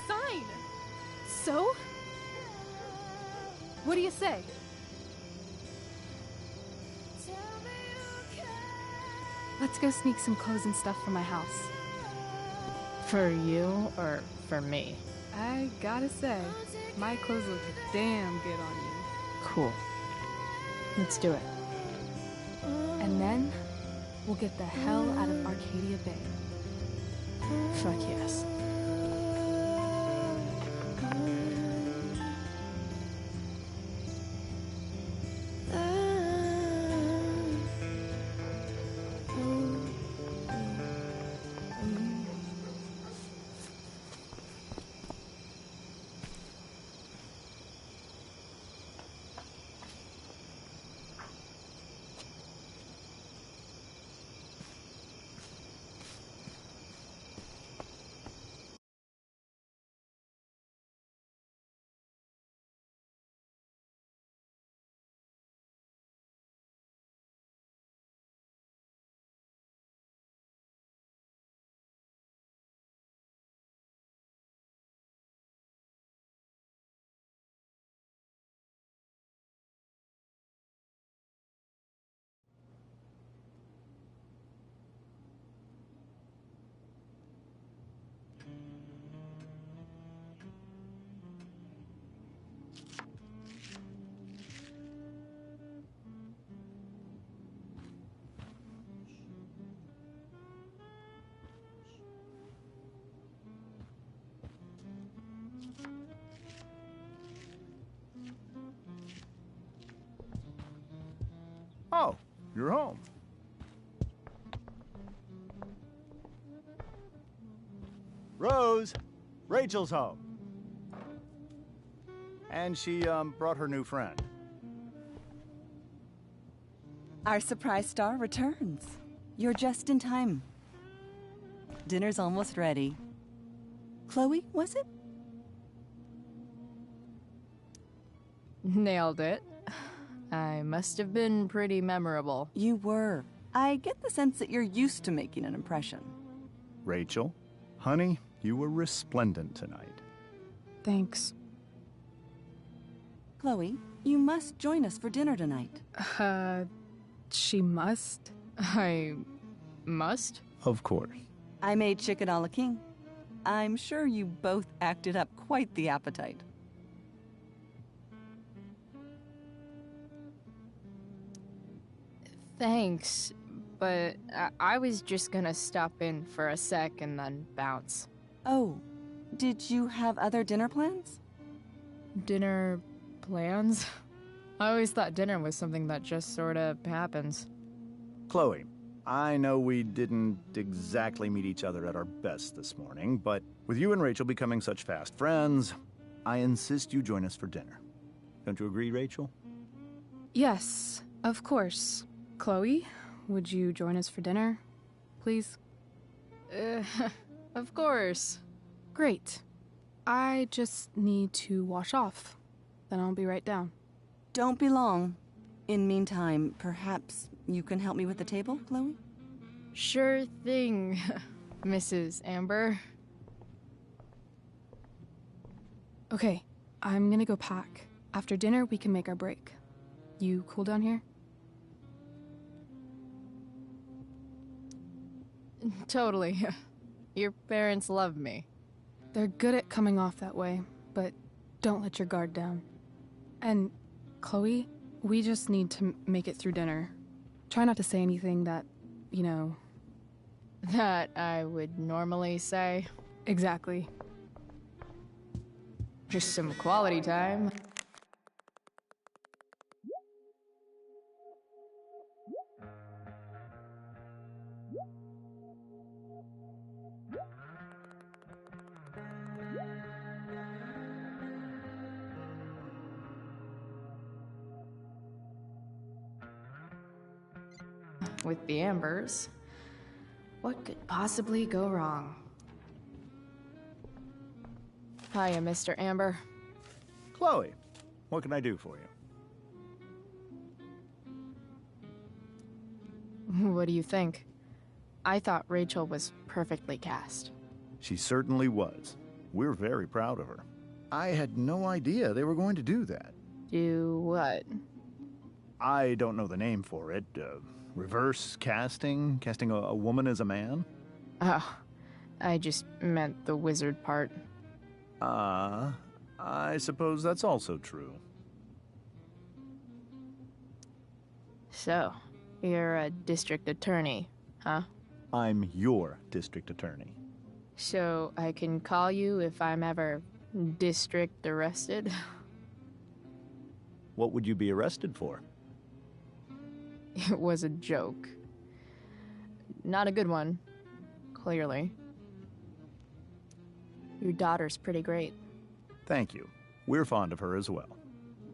say? Let's go sneak some clothes and stuff from my house. For you or for me? I gotta say, my clothes look damn good on you. Cool. Let's do it. And then, we'll get the hell out of Arcadia Bay. Fuck yes. Oh, you're home. Rose, Rachel's home. And she, brought her new friend. Our surprise star returns. You're just in time. Dinner's almost ready. Chloe, was it? Nailed it. I must have been pretty memorable. You were. I get the sense that you're used to making an impression. Rachel, honey, you were resplendent tonight. Thanks. Chloe, you must join us for dinner tonight. She must? I must? Of course. I made chicken a la king. I'm sure you both acted up quite the appetite. Thanks, but I was just gonna stop in for a sec and then bounce. Oh, did you have other dinner plans? Dinner plans? I always thought dinner was something that just sorta happens. Chloe, I know we didn't exactly meet each other at our best this morning, but with you and Rachel becoming such fast friends, I insist you join us for dinner. Don't you agree, Rachel? Yes, of course. Chloe, would you join us for dinner, please? Of course. Great. I just need to wash off. Then I'll be right down. Don't be long. In meantime, perhaps you can help me with the table, Chloe? Sure thing, Mrs. Amber. Okay, I'm gonna go pack. After dinner, we can make our break. You cool down here? Totally. Your parents love me. They're good at coming off that way, but don't let your guard down. And, Chloe, we just need to make it through dinner. Try not to say anything that, you know... That I would normally say. Exactly. Just some quality time. With the Ambers, what could possibly go wrong? Hiya, Mr. Amber. Chloe, what can I do for you? What do you think? I thought Rachel was perfectly cast. She certainly was. We're very proud of her. I had no idea they were going to do that. Do what? I don't know the name for it. Reverse casting? Casting a woman as a man? Oh, I just meant the wizard part. I suppose that's also true. So, you're a district attorney, huh? I'm your district attorney. So I can call you if I'm ever district arrested? What would you be arrested for? It was a joke. Not a good one, clearly. Your daughter's pretty great. Thank you. We're fond of her as well.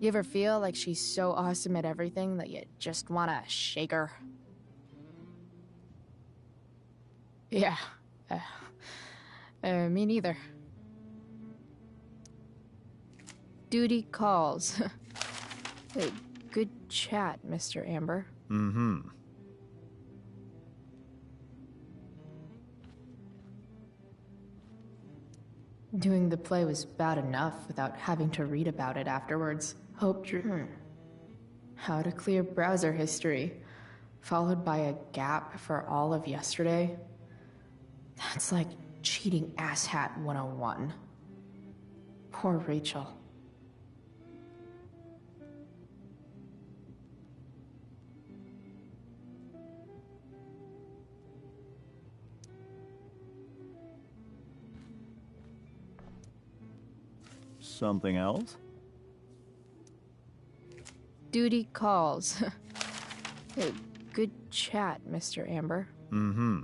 You ever feel like she's so awesome at everything that you just want to shake her? Yeah. Me neither. Duty calls. Hey, good chat, Mr. Amber. Mm-hmm. Doing the play was bad enough without having to read about it afterwards. How to clear browser history, followed by a gap for all of yesterday. That's like cheating asshat 101. Poor Rachel. Something else? Duty calls. Hey, good chat, Mr. Amber. Mm-hmm.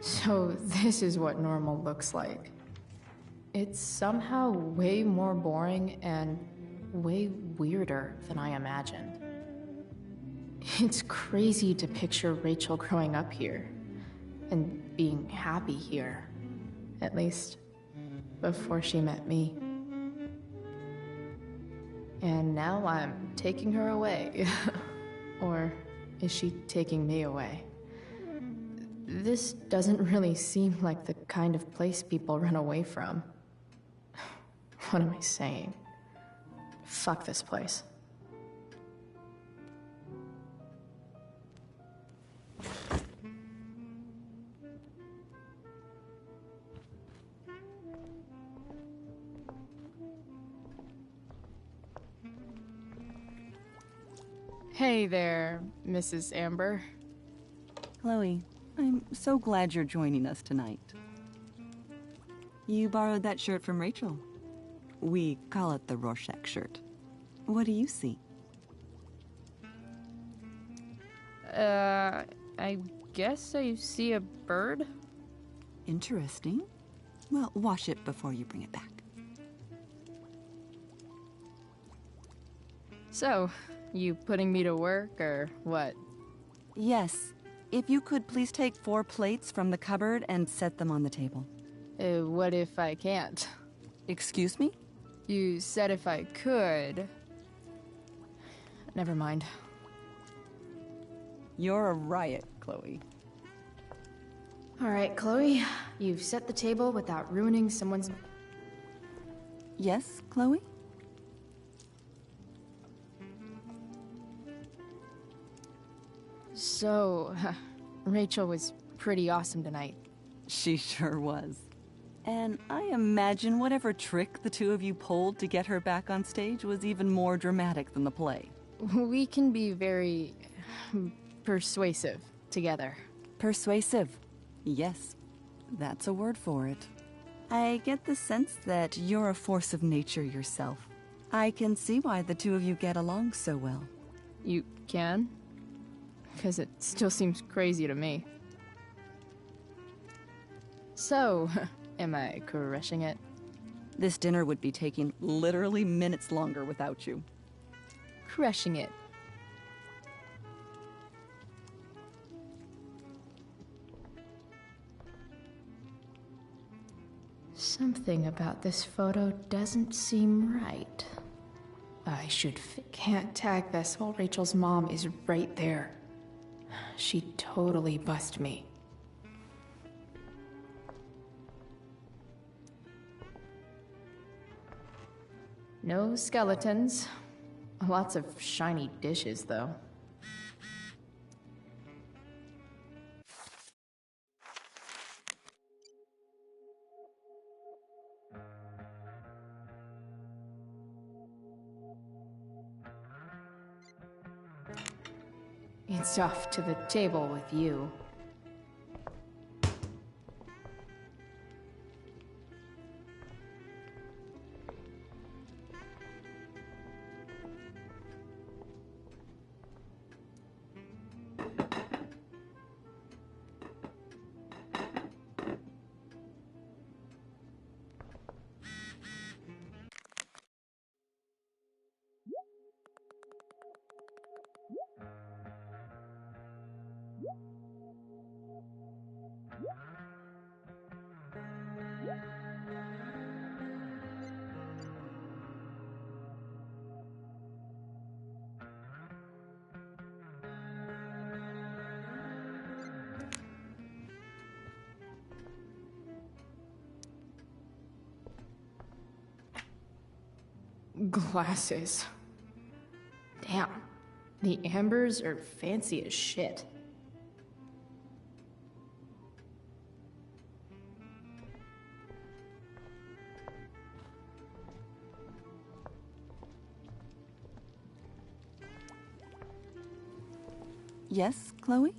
So this is what normal looks like. It's somehow way more boring and way weirder than I imagined. It's crazy to picture Rachel growing up here and being happy here, at least before she met me. And now I'm taking her away. Or is she taking me away? This doesn't really seem like the kind of place people run away from. What am I saying? Fuck this place. Hey there, Mrs. Amber. Chloe, I'm so glad you're joining us tonight. You borrowed that shirt from Rachel. We call it the Rorschach shirt. What do you see? I guess I see a bird? Interesting. Well, wash it before you bring it back. So, you putting me to work, or what? Yes. If you could please take 4 plates from the cupboard and set them on the table. What if I can't? Excuse me? You said if I could. Never mind. You're a riot, Chloe. Alright, Chloe. You've set the table without ruining someone's... Yes, Chloe? So, Rachel was pretty awesome tonight. She sure was. And I imagine whatever trick the two of you pulled to get her back on stage was even more dramatic than the play. We can be very... persuasive together. Persuasive. Yes, that's a word for it. I get the sense that you're a force of nature yourself. I can see why the two of you get along so well. You can? Because it still seems crazy to me. So, am I crushing it? This dinner would be taking literally minutes longer without you. Crushing it. Something about this photo doesn't seem right. Can't tag this while Rachel's mom is right there. She'd totally bust me. No skeletons. Lots of shiny dishes, though. It's off to the table with you. Glasses. Damn. The ambers are fancy as shit. Yes, Chloe?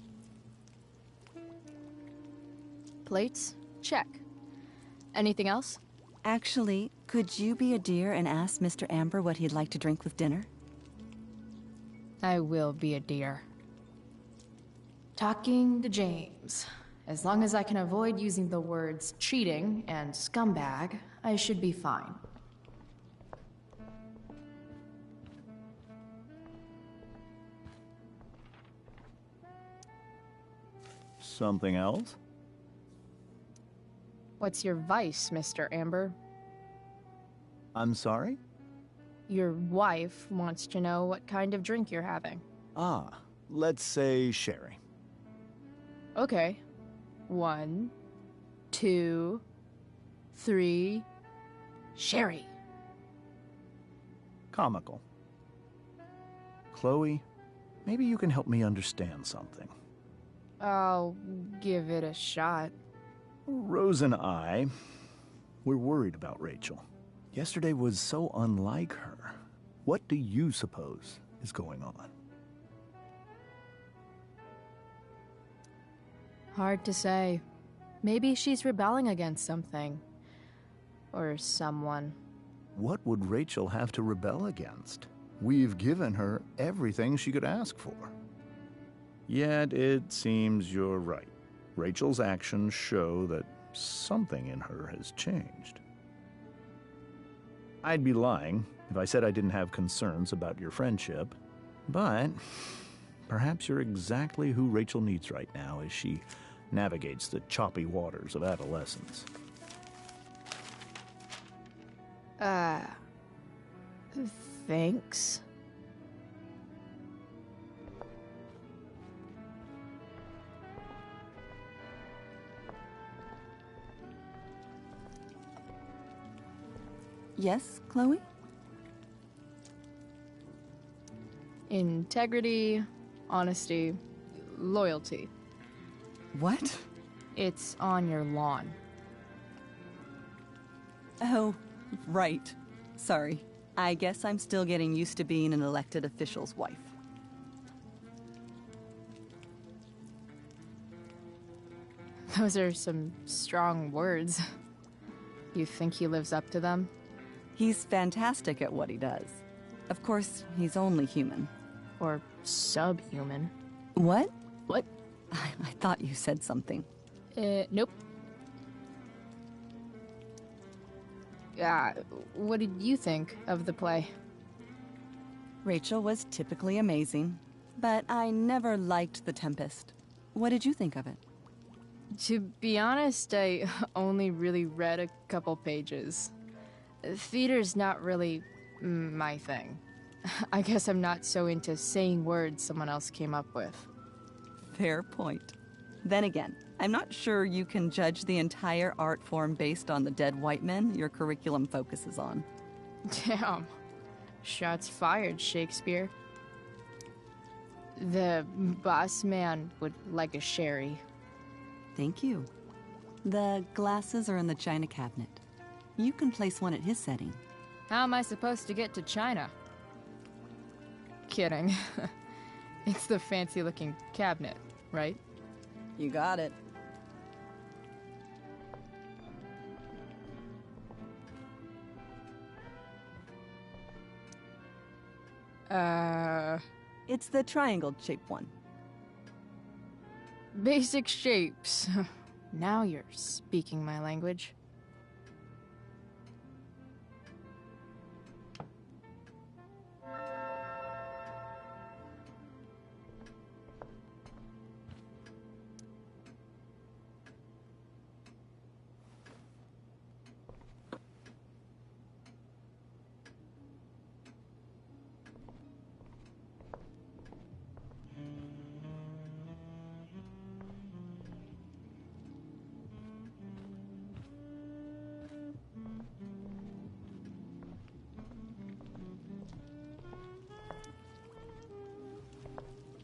Plates? Check. Anything else? Actually, could you be a dear and ask Mr. Amber what he'd like to drink with dinner? I will be a dear. Talking to James. As long as I can avoid using the words cheating and scumbag, I should be fine. Something else? What's your vice, Mr. Amber? I'm sorry? Your wife wants to know what kind of drink you're having. Ah, let's say sherry. Okay. 1, 2, 3... Sherry. Comical. Chloe, maybe you can help me understand something. I'll give it a shot. Rose and I, we're worried about Rachel. Yesterday was so unlike her. What do you suppose is going on? Hard to say. Maybe she's rebelling against something. Or someone. What would Rachel have to rebel against? We've given her everything she could ask for. Yet it seems you're right. Rachel's actions show that something in her has changed. I'd be lying if I said I didn't have concerns about your friendship, but perhaps you're exactly who Rachel needs right now as she navigates the choppy waters of adolescence. Thanks. Yes, Chloe? Integrity, honesty, loyalty. What? It's on your lawn. Oh, right. Sorry. I guess I'm still getting used to being an elected official's wife. Those are some strong words. You think he lives up to them? He's fantastic at what he does. Of course, he's only human. Or subhuman. What? What? I thought you said something. Nope. What did you think of the play? Rachel was typically amazing, but I never liked The Tempest. What did you think of it? To be honest, I only really read a couple pages. Theater's not really my thing. I guess I'm not so into saying words someone else came up with. Fair point. Then again, I'm not sure you can judge the entire art form based on the dead white men your curriculum focuses on. Damn. Shots fired, Shakespeare. The boss man would like a sherry. Thank you. The glasses are in the china cabinet. You can place one at his setting. How am I supposed to get to China? Kidding. It's the fancy-looking cabinet, right? You got it. It's the triangle-shaped one. Basic shapes. Now you're speaking my language.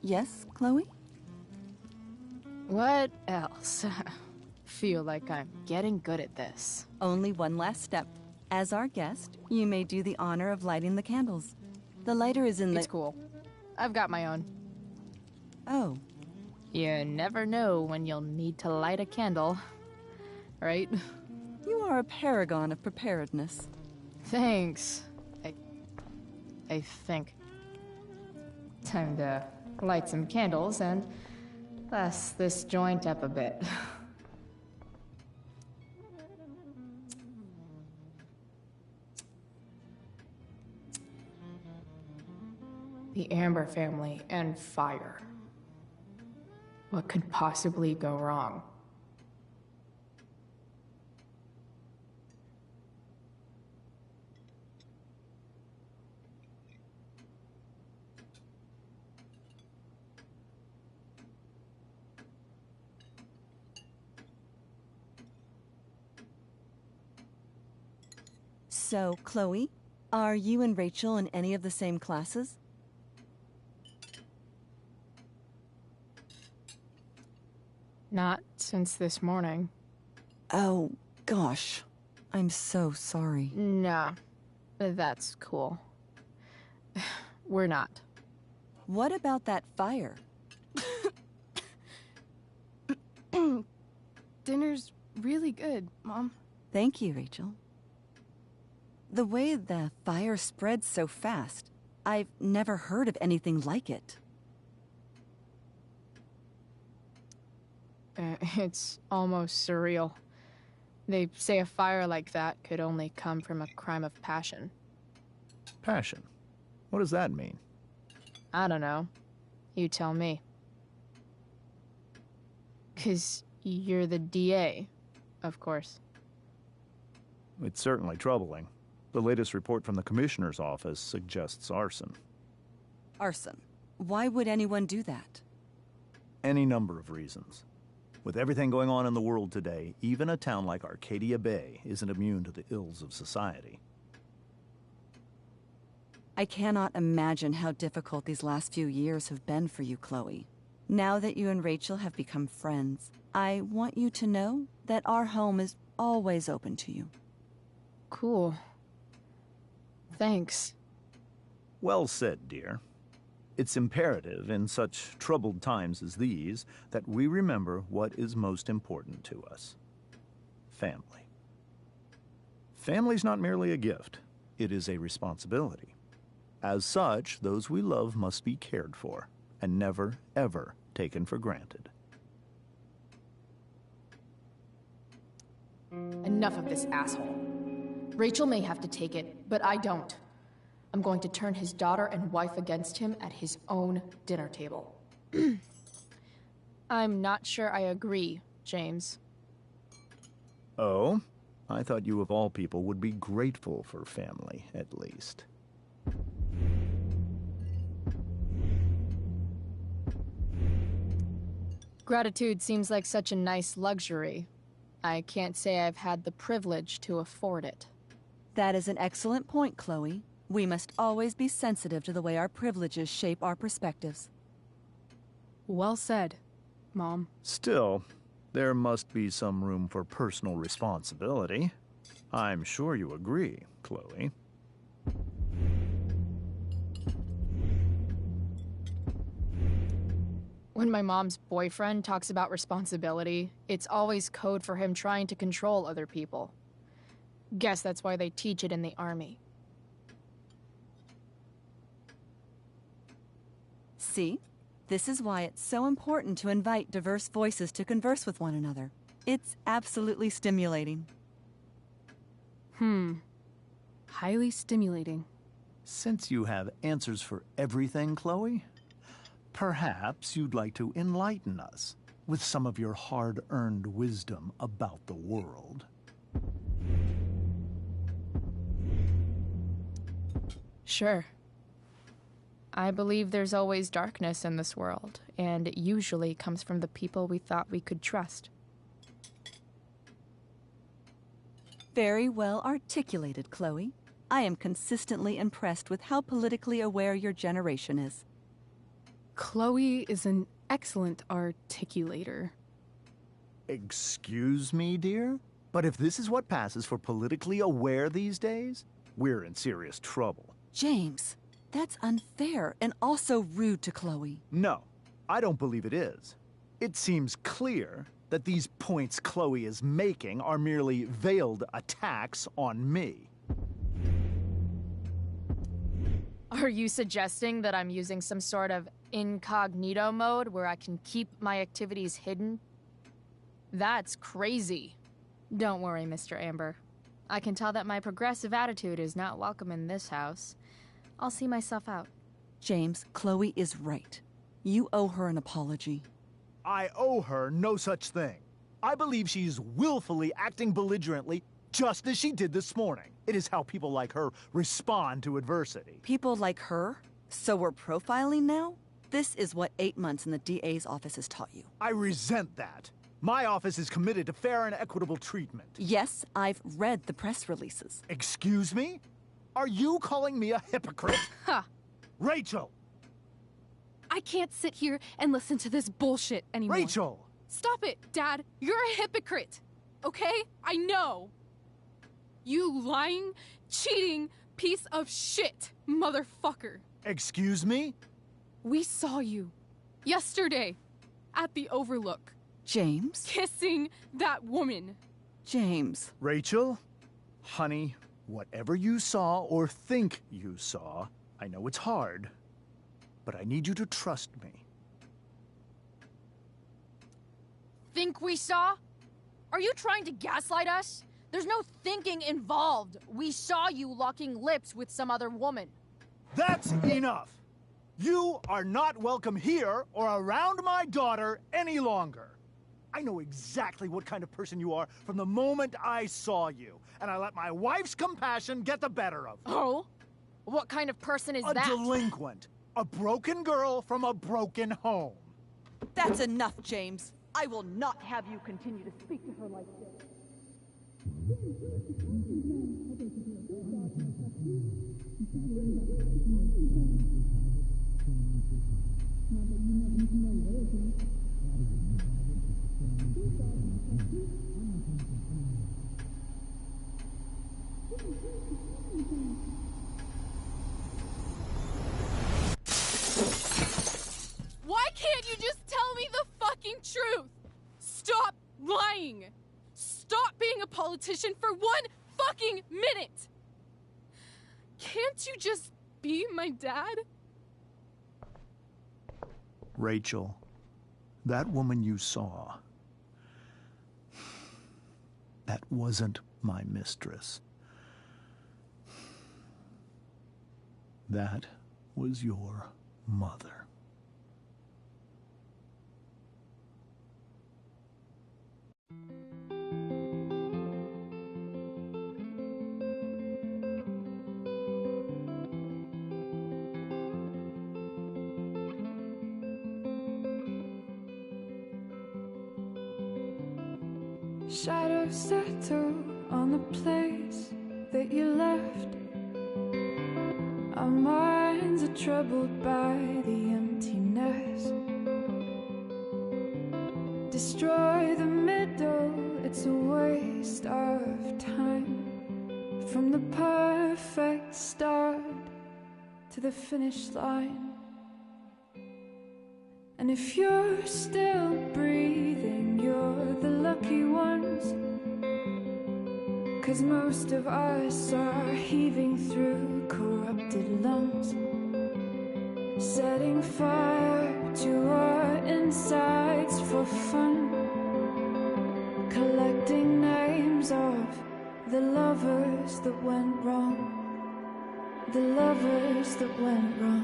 Yes, Chloe? What else? Feel like I'm getting good at this. Only one last step. As our guest, you may do the honor of lighting the candles. The lighter is in the... It's cool. I've got my own. Oh. You never know when you'll need to light a candle, right? You are a paragon of preparedness. Thanks. I think. Time to light some candles and bless this joint up a bit. The Amber family and fire. What could possibly go wrong? So, Chloe, are you and Rachel in any of the same classes? Not since this morning. Oh, gosh. I'm so sorry. Nah, that's cool. We're not. What about that fire? Dinner's really good, Mom. Thank you, Rachel. The way the fire spreads so fast, I've never heard of anything like it. It's almost surreal. They say a fire like that could only come from a crime of passion. Passion? What does that mean? I don't know. You tell me. 'Cause you're the DA, of course. It's certainly troubling. The latest report from the Commissioner's office suggests arson. Arson? Why would anyone do that? Any number of reasons. With everything going on in the world today, even a town like Arcadia Bay isn't immune to the ills of society. I cannot imagine how difficult these last few years have been for you, Chloe. Now that you and Rachel have become friends, I want you to know that our home is always open to you. Cool. Thanks. Well said, dear. It's imperative in such troubled times as these that we remember what is most important to us. Family. Family's not merely a gift, it is a responsibility. As such, those we love must be cared for and never, ever taken for granted. Enough of this asshole. Rachel may have to take it, but I don't. I'm going to turn his daughter and wife against him at his own dinner table. I'm not sure I agree James. Oh? I thought you of all people would be grateful for family, at least. Gratitude seems like such a nice luxury. I can't say I've had the privilege to afford it. That is an excellent point, Chloe. We must always be sensitive to the way our privileges shape our perspectives. Well said, Mom. Still, there must be some room for personal responsibility. I'm sure you agree, Chloe. When my mom's boyfriend talks about responsibility, it's always code for him trying to control other people. Guess that's why they teach it in the army. See? This is why it's so important to invite diverse voices to converse with one another. It's absolutely stimulating. Highly stimulating. Since you have answers for everything, Chloe, perhaps you'd like to enlighten us with some of your hard-earned wisdom about the world. Sure. I believe there's always darkness in this world, and it usually comes from the people we thought we could trust. Very well articulated, Chloe. I am consistently impressed with how politically aware your generation is. Chloe is an excellent articulator. Excuse me, dear? But if this is what passes for politically aware these days, we're in serious trouble. James, that's unfair and also rude to Chloe. No, I don't believe it is. It seems clear that these points Chloe is making are merely veiled attacks on me. Are you suggesting that I'm using some sort of incognito mode where I can keep my activities hidden? That's crazy. Don't worry, Mr. Amber. I can tell that my progressive attitude is not welcome in this house. I'll see myself out. James, Chloe is right. You owe her an apology. I owe her no such thing. I believe she's willfully acting belligerently just as she did this morning. It is how people like her respond to adversity. People like her? So we're profiling now? This is what 8 months in the DA's office has taught you. I resent that. My office is committed to fair and equitable treatment. Yes, I've read the press releases. Excuse me? Are you calling me a hypocrite? Ha! Rachel! I can't sit here and listen to this bullshit anymore. Rachel! Stop it, Dad. You're a hypocrite. Okay? I know. You lying, cheating piece of shit, motherfucker. Excuse me? We saw you yesterday at the Overlook. James? Kissing that woman. James. Rachel? Honey, whatever you saw or think you saw, I know it's hard, but I need you to trust me. Think we saw? Are you trying to gaslight us? There's no thinking involved. We saw you locking lips with some other woman. That's enough! You are not welcome here or around my daughter any longer. I know exactly what kind of person you are from the moment I saw you, and I let my wife's compassion get the better of me. Oh? What kind of person is that? A delinquent. A broken girl from a broken home. That's enough, James. I will not have you continue to speak to her like this. Why can't you just tell me the fucking truth? Stop lying. Stop being a politician for 1 fucking minute. Can't you just be my dad? Rachel, that woman you saw, that wasn't my mistress. That was your mother. shadows settle on the place that you left. Our minds are troubled by the emptiness. Destroy the middle, it's a waste of time. From the perfect start to the finish line. And if you're still breathing, you're the lucky ones. 'Cause most of us are heaving through corrupted lungs, setting fire to our insides for fun, collecting names of the lovers that went wrong, the lovers that went wrong.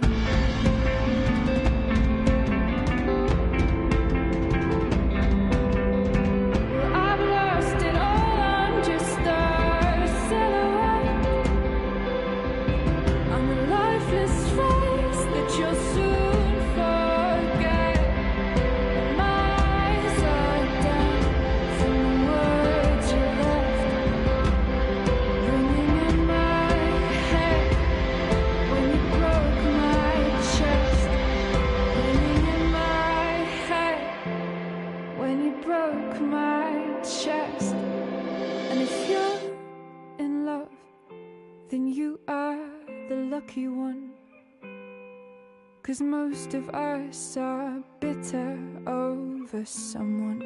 Lucky one, 'cause most of us are bitter over someone,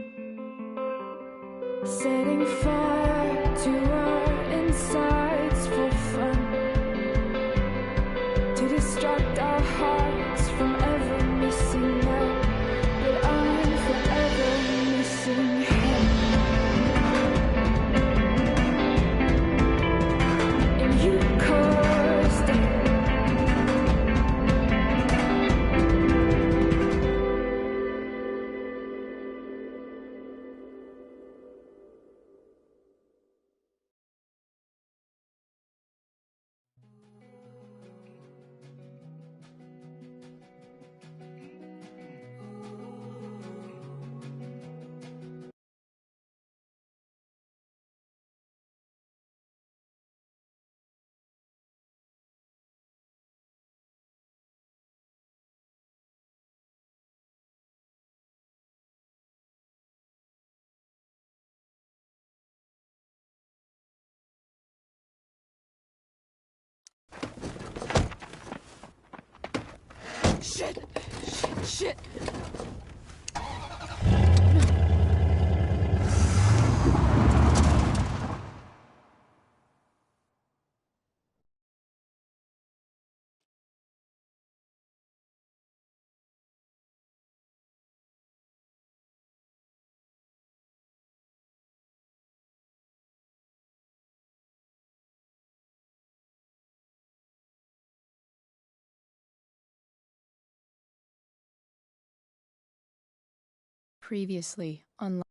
setting fire to our insides for fun, to distract our hearts from ever missing that. But I'm forever missing him. And you caused it. Shit! Shit! Shit! Previously on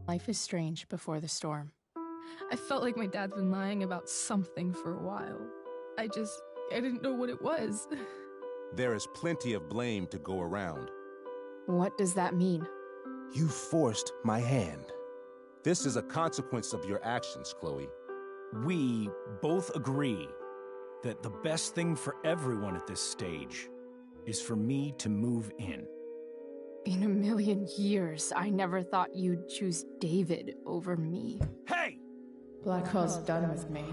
Life is strange before the storm. I felt like my dad's been lying about something for a while. I didn't know what it was. There is plenty of blame to go around. What does that mean? You forced my hand. This is a consequence of your actions, Chloe. We both agree that the best thing for everyone at this stage is for me to move in. In a million years, I never thought you'd choose David over me. Hey! Blackwell's done with me.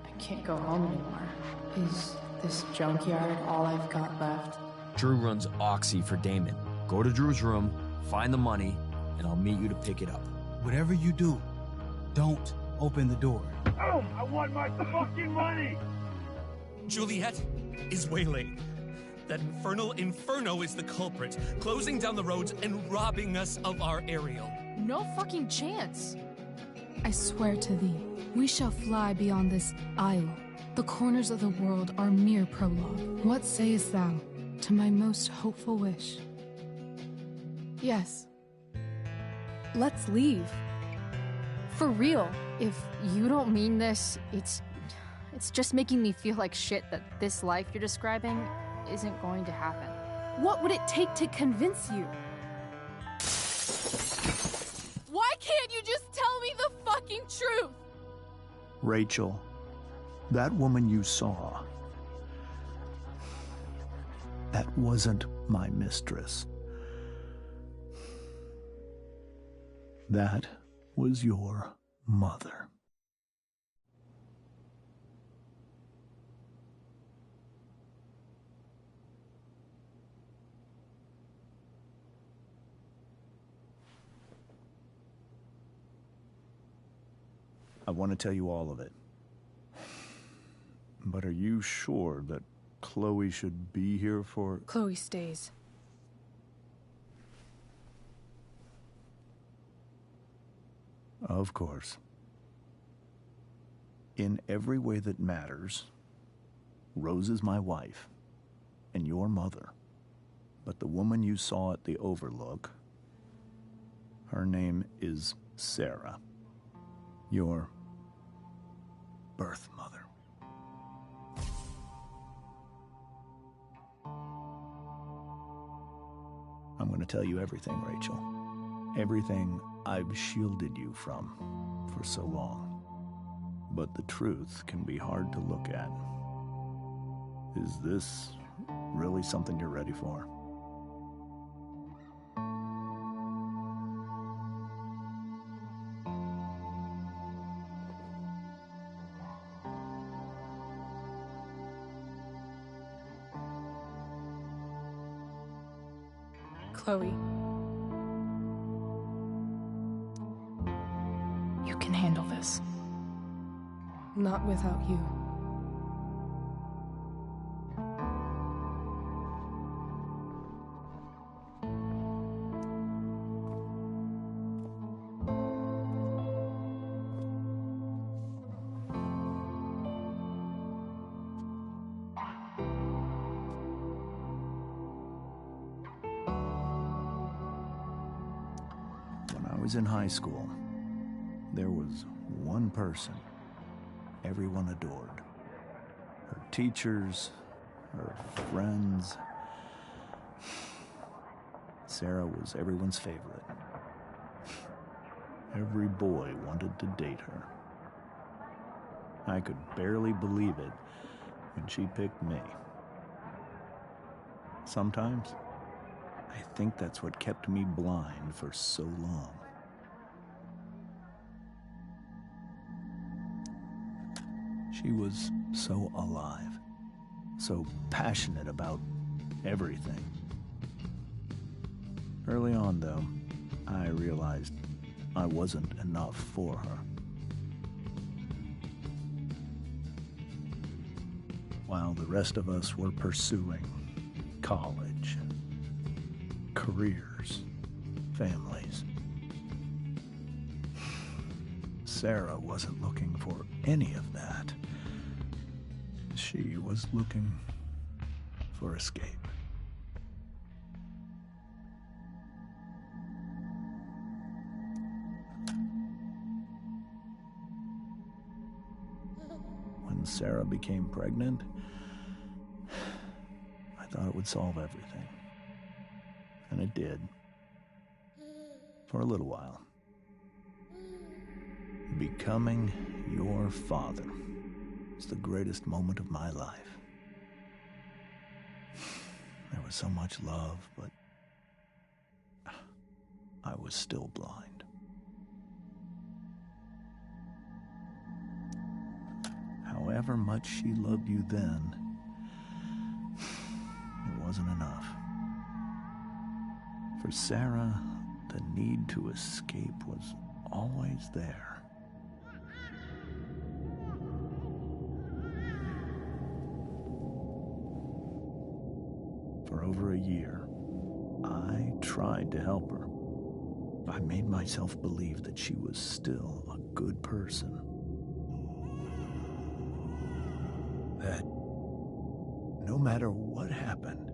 I can't go home anymore. Is this junkyard all I've got left? Drew runs Oxy for Damon. Go to Drew's room, find the money, and I'll meet you to pick it up. Whatever you do, don't open the door. Oh, I want my fucking money! Juliet is waylaid. That infernal Inferno is the culprit, closing down the roads and robbing us of our Ariel. No fucking chance. I swear to thee, we shall fly beyond this isle. The corners of the world are mere prologue. What sayest thou to my most hopeful wish? Yes. Let's leave. For real. If you don't mean this, it's just making me feel like shit that this life you're describing isn't going to happen. What would it take to convince you? Why can't you just tell me the fucking truth? Rachel, that woman you saw, that wasn't my mistress. That was your mother. I want to tell you all of it. But are you sure that Chloe should be here for... Chloe stays. Of course. In every way that matters, Rose is my wife and your mother. But the woman you saw at the Overlook, her name is Sarah, your birth mother. I'm going to tell you everything, Rachel. Everything I've shielded you from for so long. But the truth can be hard to look at. Is this really something you're ready for? Chloe. You can handle this. Not without you. In high school, there was one person everyone adored. Her teachers, her friends. Sarah was everyone's favorite. Every boy wanted to date her. I could barely believe it when she picked me. Sometimes, I think that's what kept me blind for so long. She was so alive, so passionate about everything. Early on, though, I realized I wasn't enough for her. While the rest of us were pursuing college, careers, families, Sarah wasn't looking for any of that. She was looking for escape. when Sarah became pregnant, I thought it would solve everything. And it did. For a little while. Becoming your father is the greatest moment of my life. There was so much love, but I was still blind. However much she loved you then, it wasn't enough. For Sarah, the need to escape was always there. For over a year, I tried to help her. I made myself believe that she was still a good person. That no matter what happened,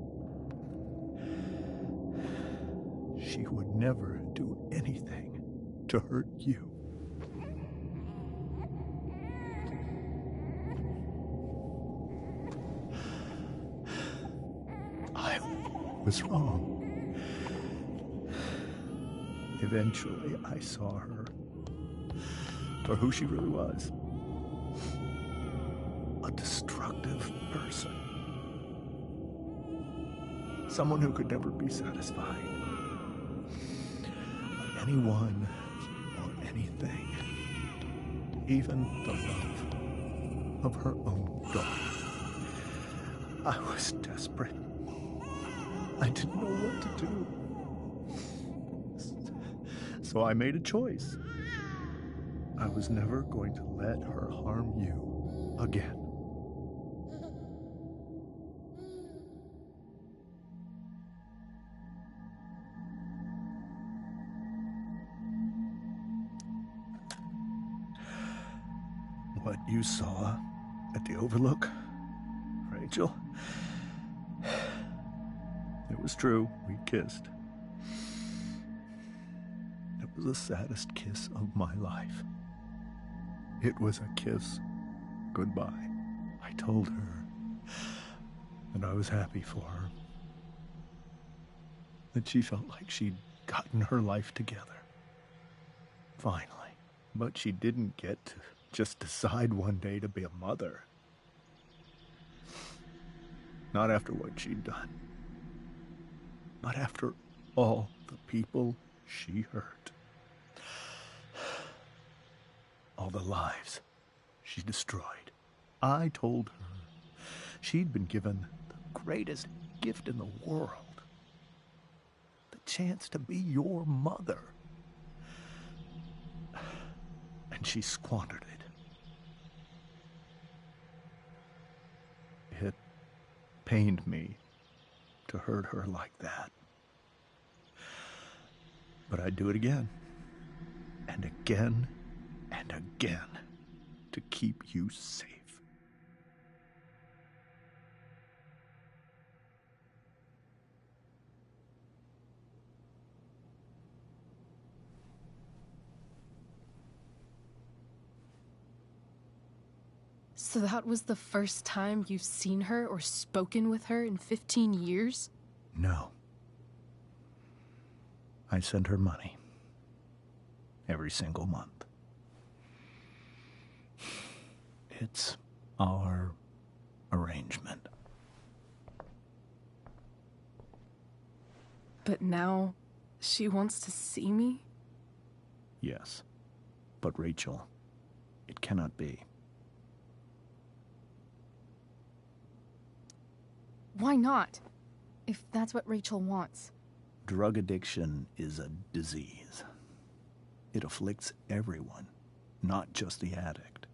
she would never do anything to hurt you. I was wrong. Eventually, I saw her for who she really was. A destructive person. Someone who could never be satisfied. Of anyone or anything. Even the love of her own daughter. I was desperate. I didn't know what to do. So I made a choice. I was never going to let her harm you again. What you saw at the Overlook, Rachel, it was true. We kissed. It was the saddest kiss of my life. It was a kiss goodbye. I told her that I was happy for her. That she felt like she'd gotten her life together. Finally. But she didn't get to just decide one day to be a mother. Not after what she'd done. Not after all the people she hurt. All the lives she destroyed. I told her she'd been given the greatest gift in the world. The chance to be your mother. And she squandered it. It pained me to hurt her like that. But I'd do it again. And again. And again. To keep you safe. So that was the first time you've seen her or spoken with her in 15 years? No. I sent her money. Every single month. It's our arrangement. But now, she wants to see me? Yes. But Rachel, it cannot be. Why not? If that's what Rachel wants. Drug addiction is a disease. It afflicts everyone, not just the addict.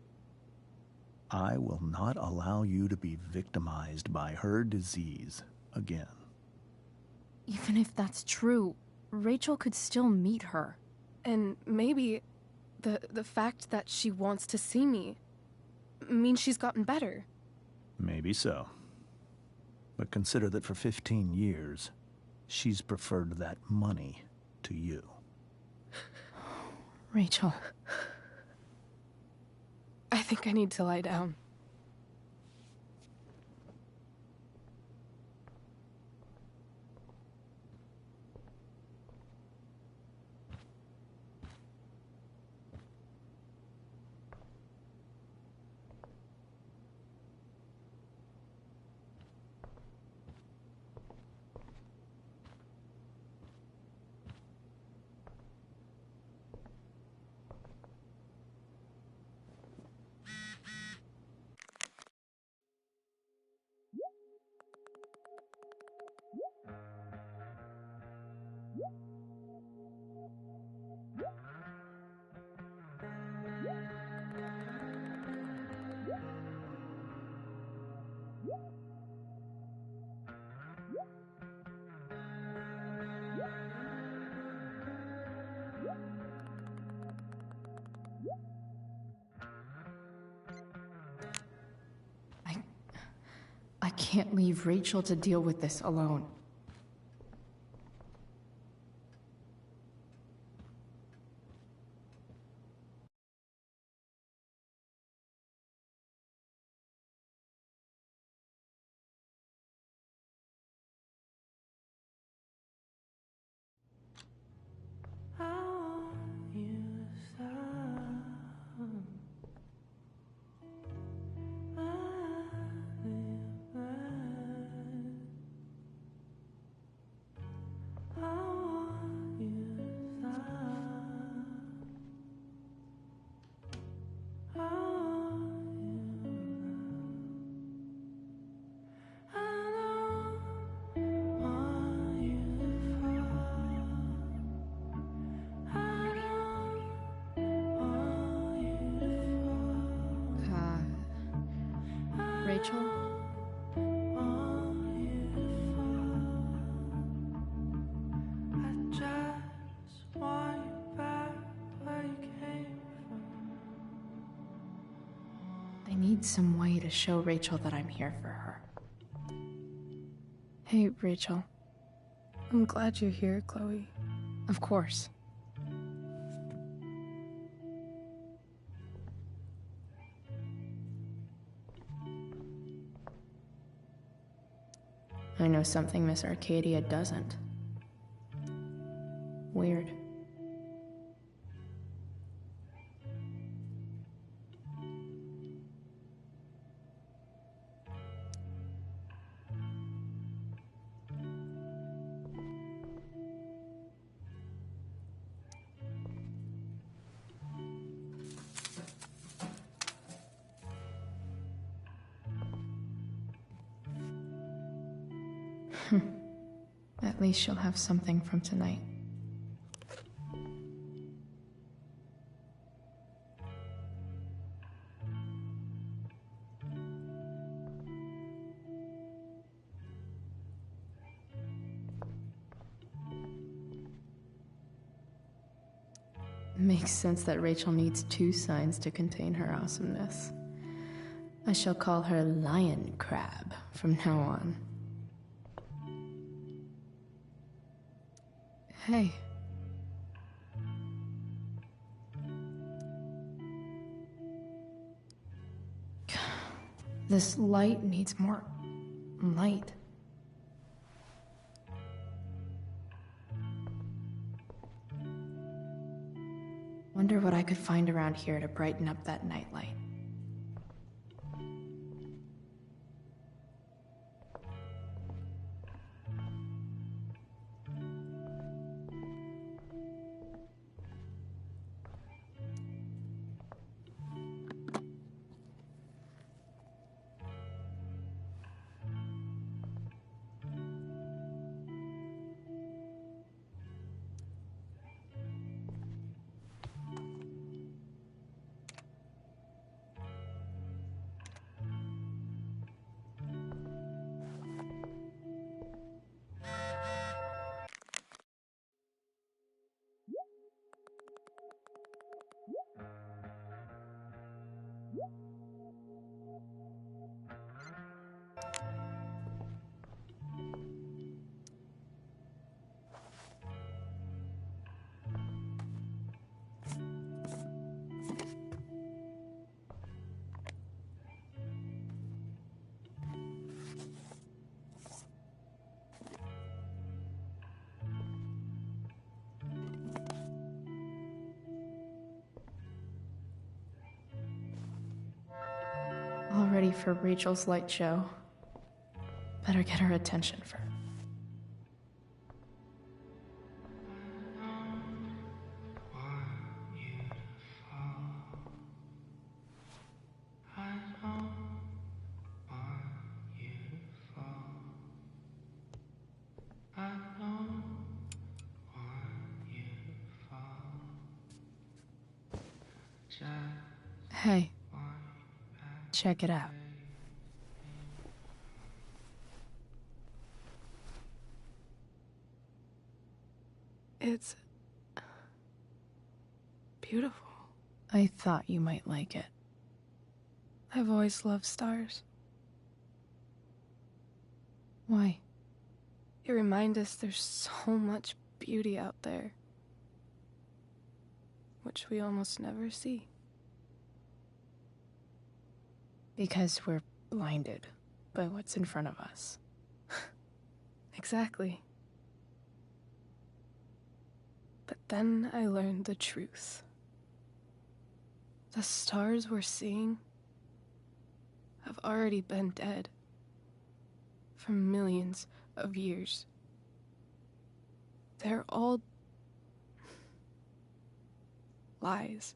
I will not allow you to be victimized by her disease again. Even if that's true, Rachel could still meet her. And maybe the fact that she wants to see me means she's gotten better. Maybe so. But consider that for 15 years, she's preferred that money to you. Rachel. I think I need to lie down. can't leave Rachel to deal with this alone. Rachel? I need some way to show Rachel that I'm here for her. Hey, Rachel. I'm glad you're here, Chloe. Of course. I know something Miss Arcadia doesn't. Weird. At least she'll have something from tonight. Makes sense that Rachel needs 2 signs to contain her awesomeness. I shall call her Lion Crab from now on. Hey. This light needs more light. Wonder what I could find around here to brighten up that nightlight. All ready for Rachel's light show. Better get her attention first. Hey, check it out. It's beautiful. I thought you might like it. I've always loved stars. Why? You remind us there's so much beauty out there, which we almost never see. Because we're blinded by what's in front of us. Exactly. But then I learned the truth. The stars we're seeing have already been dead for millions of years. They're all lies.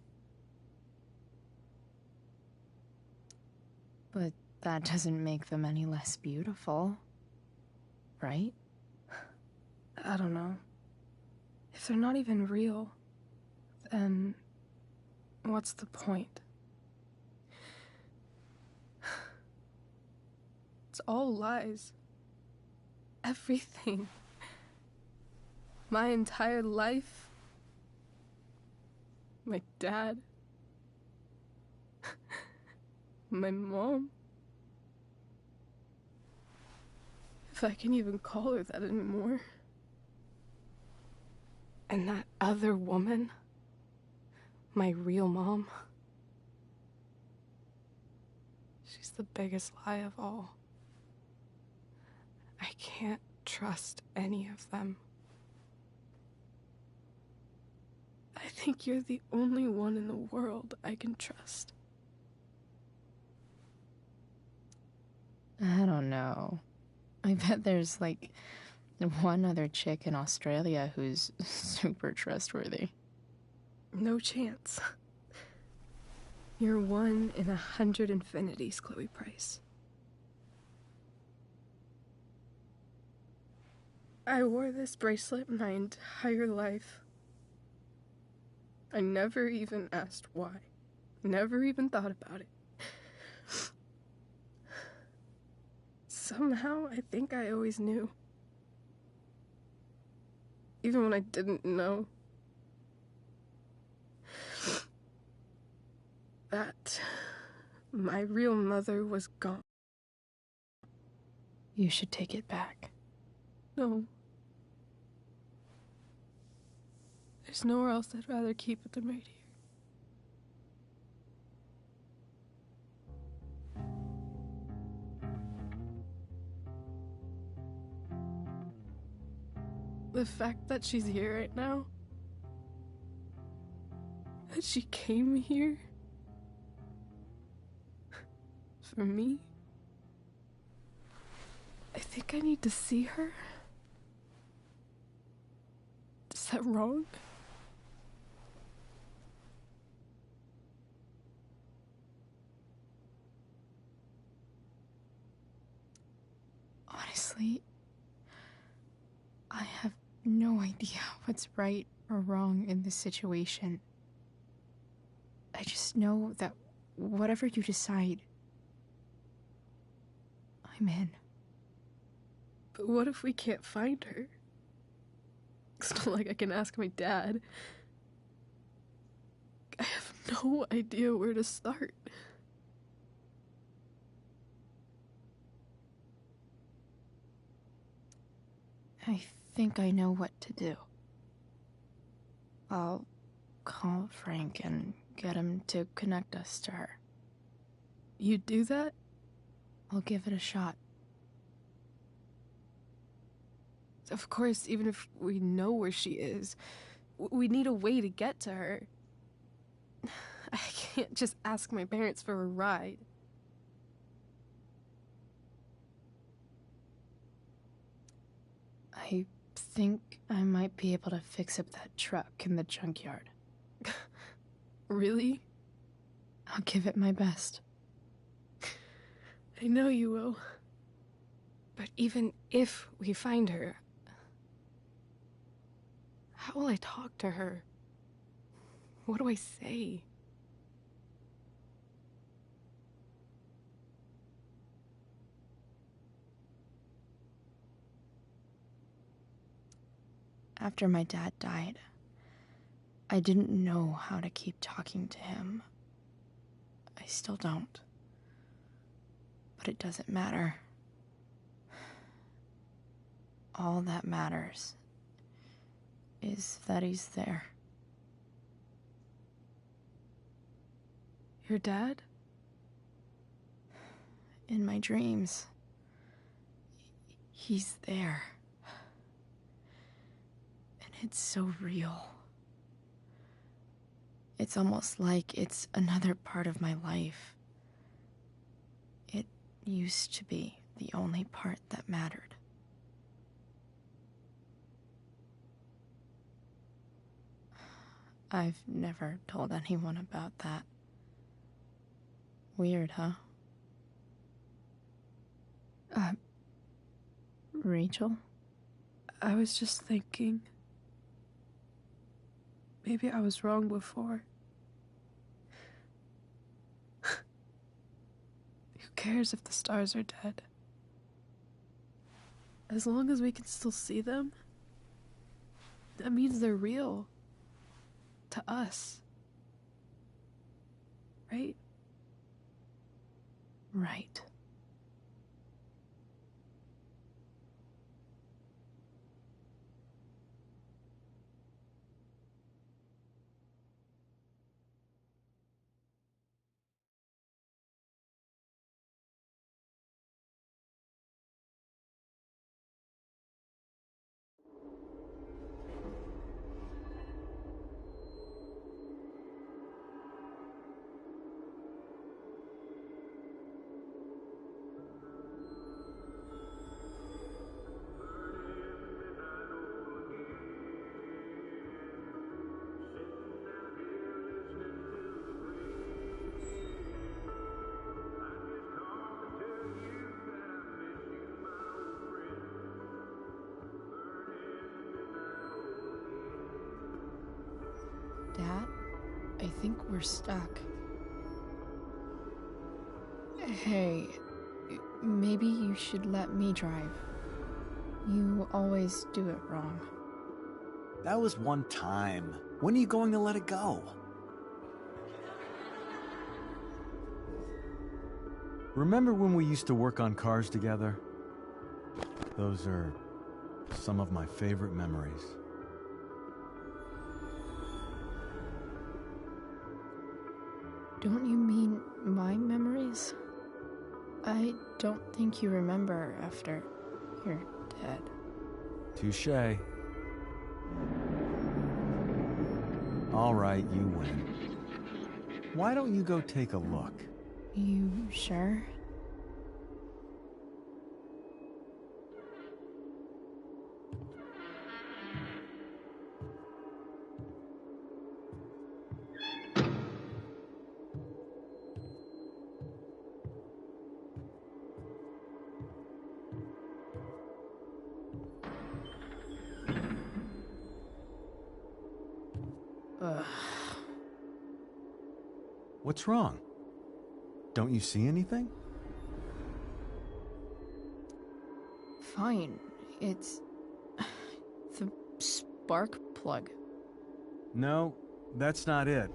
But that doesn't make them any less beautiful, right? I don't know. If they're not even real, then what's the point? It's all lies. Everything. My entire life. My dad. My mom. If I can even call her that anymore. And that other woman. My real mom. She's the biggest lie of all. I can't trust any of them. I think you're the only one in the world I can trust. I don't know. I bet there's like one other chick in Australia who's super trustworthy. No chance. You're 1 in 100 infinities, Chloe Price. I wore this bracelet my entire life. I never even asked why. Never even thought about it. Somehow, I think I always knew. Even when I didn't know. That my real mother was gone. You should take it back. No. There's nowhere else I'd rather keep it than right here. The fact that she's here right now, that she came here for me, I think I need to see her. Is that wrong? Honestly, I have no idea what's right or wrong in this situation. I just know that whatever you decide, I'm in. But what if we can't find her? It's not like I can ask my dad. I have no idea where to start. I think I know what to do. I'll call Frank and get him to connect us to her. You'd do that? I'll give it a shot. Of course, even if we know where she is, we need a way to get to her. I can't just ask my parents for a ride. I think I might be able to fix up that truck in the junkyard. Really? I'll give it my best. I know you will. But even if we find her, how will I talk to her? What do I say? After my dad died, I didn't know how to keep talking to him. I still don't. But it doesn't matter. all that matters is that he's there. Your dad? In my dreams, he's there. And it's so real. It's almost like it's another part of my life. It used to be the only part that mattered. I've never told anyone about that. Weird, huh? Rachel? I was just thinking. Maybe I was wrong before. Who cares if the stars are dead? As long as we can still see them, that means they're real. To us. Right? Right. Dad, I think we're stuck. Hey, maybe you should let me drive. You always do it wrong. That was one time. When are you going to let it go? Remember when we used to work on cars together? Those are some of my favorite memories. Don't you mean my memories? I don't think you remember after you're dead. Touché. All right, you win. Why don't you go take a look? You sure? What's wrong? Don't you see anything? Fine. It's the spark plug. No, that's not it.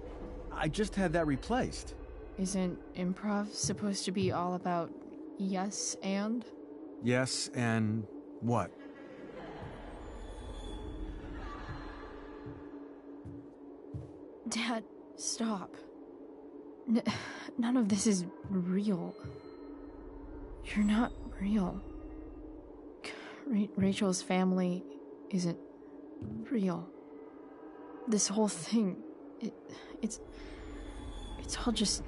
I just had that replaced. Isn't improv supposed to be all about yes and? Yes, and what? Dad, stop. None of this is real. You're not real. Rachel's family isn't real. This whole thing, it's all just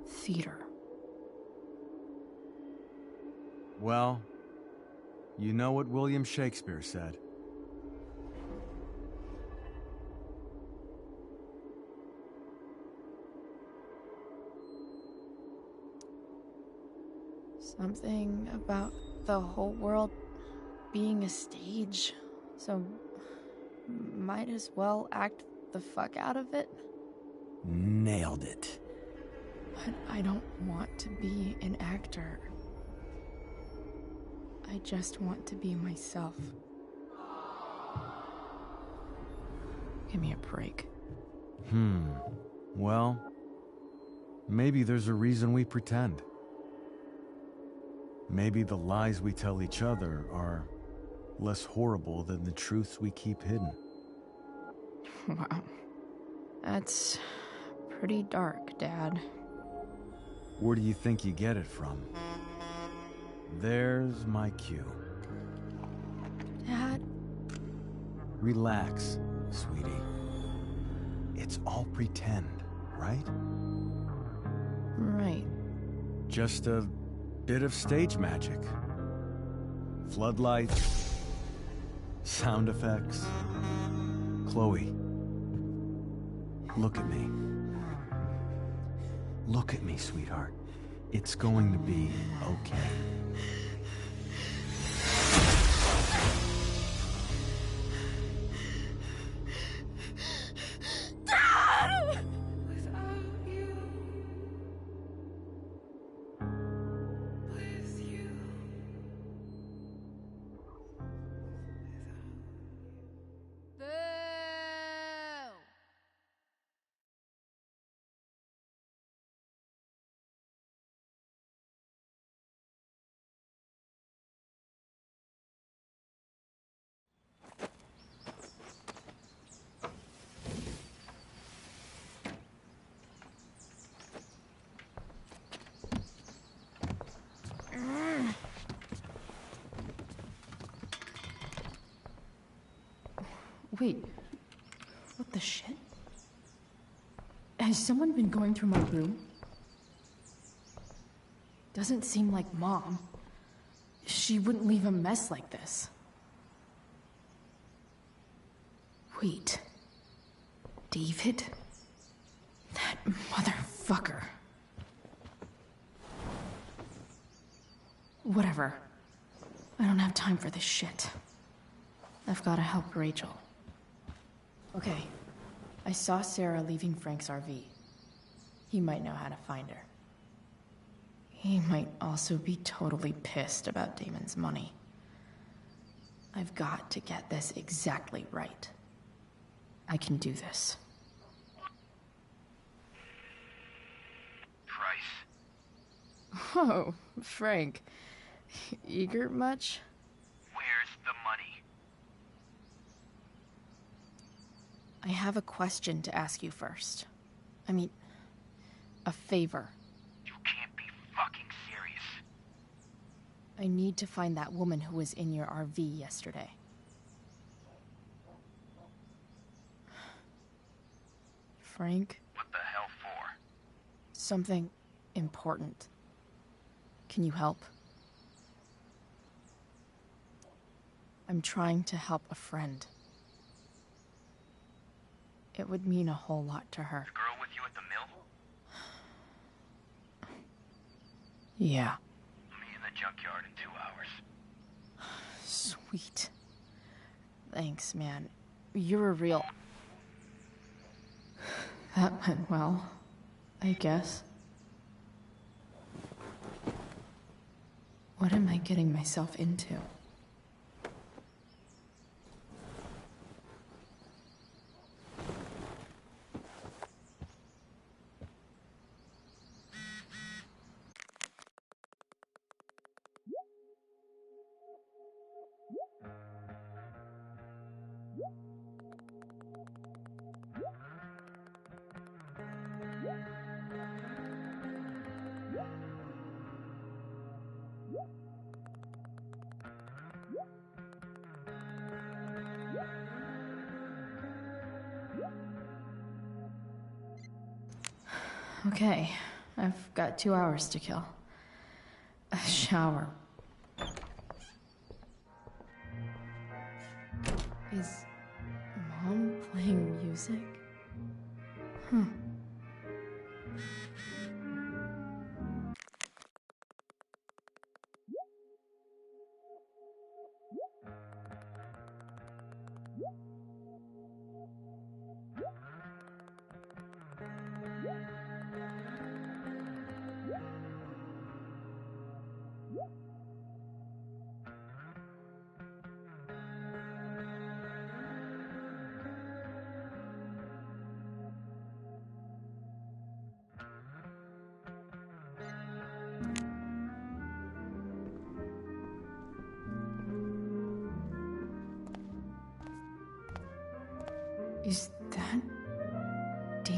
theater. Well, you know what William Shakespeare said. Something about the whole world being a stage, so might as well act the fuck out of it. Nailed it. But I don't want to be an actor. I just want to be myself. Give me a break. Well, maybe there's a reason we pretend. Maybe the lies we tell each other are less horrible than the truths we keep hidden. Wow. That's pretty dark, Dad. Where do you think you get it from? There's my cue. Dad? Relax, sweetie. It's all pretend, right? Right. Just a bit of stage magic. Floodlights, sound effects. Chloe, look at me. Look at me, sweetheart. It's going to be okay. Wait, what the shit? Has someone been going through my room? Doesn't seem like Mom. She wouldn't leave a mess like this. Wait. David? That motherfucker. Whatever. I don't have time for this shit. I've gotta help Rachel. Okay. I saw Sarah leaving Frank's RV. He might know how to find her. He might also be totally pissed about Damon's money. I've got to get this exactly right. I can do this. Price. Oh, Frank. Eager much? Where's the money? I have a question to ask you first. I mean, a favor. You can't be fucking serious. I need to find that woman who was in your RV yesterday. Frank? What the hell for? Something important. Can you help? I'm trying to help a friend. It would mean a whole lot to her. The girl with you at the mill? Yeah. Meet in the junkyard in 2 hours. Sweet. Thanks, man. You're a real... That went well, I guess. What am I getting myself into? Okay, I've got 2 hours to kill. A shower. Is Mom playing music?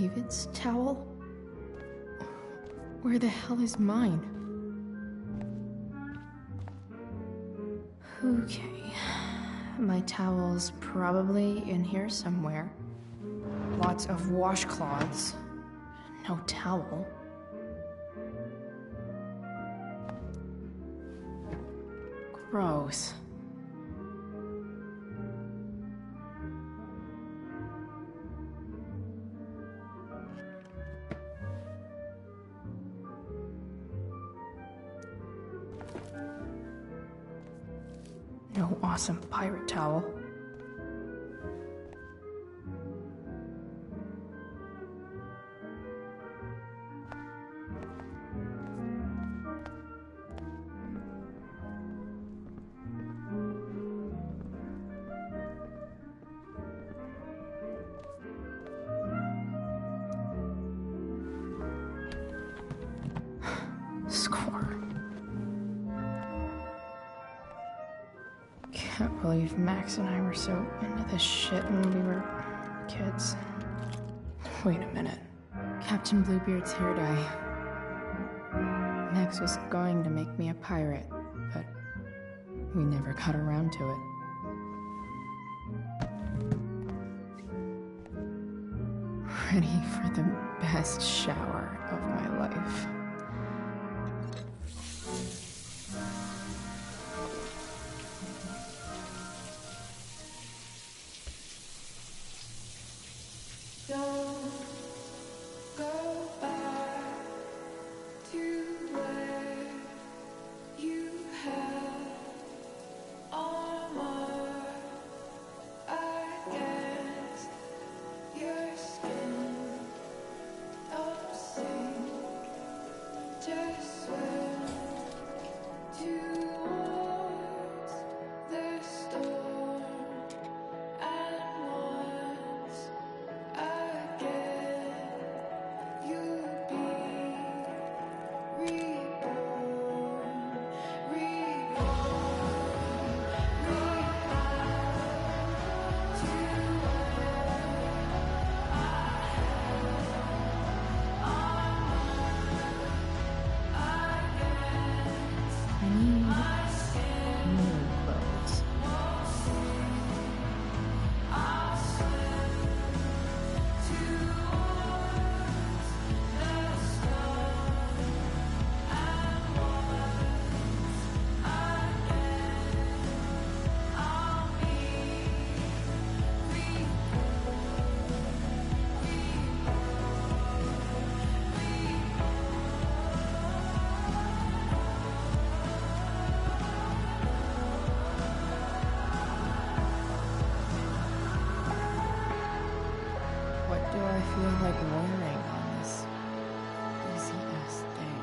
David's towel? Where the hell is mine? Okay. My towel's probably in here somewhere. Lots of washcloths. No towel. Gross. No awesome pirate towel. Score. Can't believe Max and I were so into this shit when we were kids. Wait a minute. Captain Bluebeard's hair dye. Max was going to make me a pirate, but we never got around to it. Ready for the best shower of my life. Don't go back to where you had armor against your skin. Don't sink, just swim towards the storm. And once again, you'll be reborn, What do I feel like wearing on this easy-ass thing?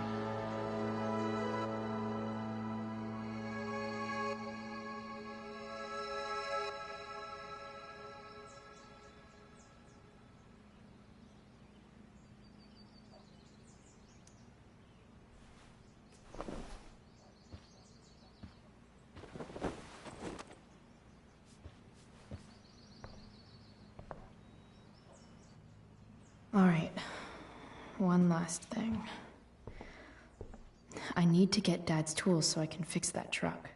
All right, one last thing. I need to get Dad's tools so I can fix that truck.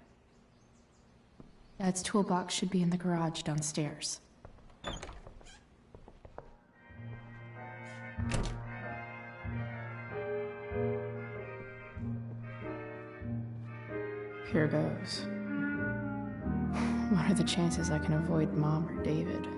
Dad's toolbox should be in the garage downstairs. Here goes. What are the chances I can avoid Mom or David?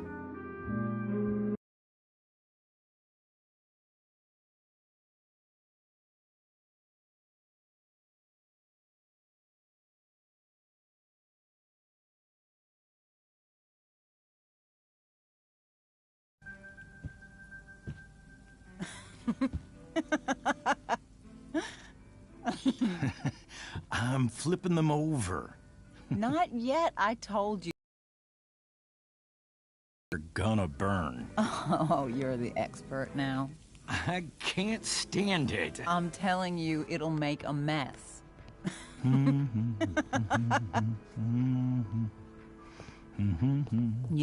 I'm flipping them over. Not yet, I told you. They're gonna burn. Oh, you're the expert now. I can't stand it. I'm telling you, it'll make a mess. You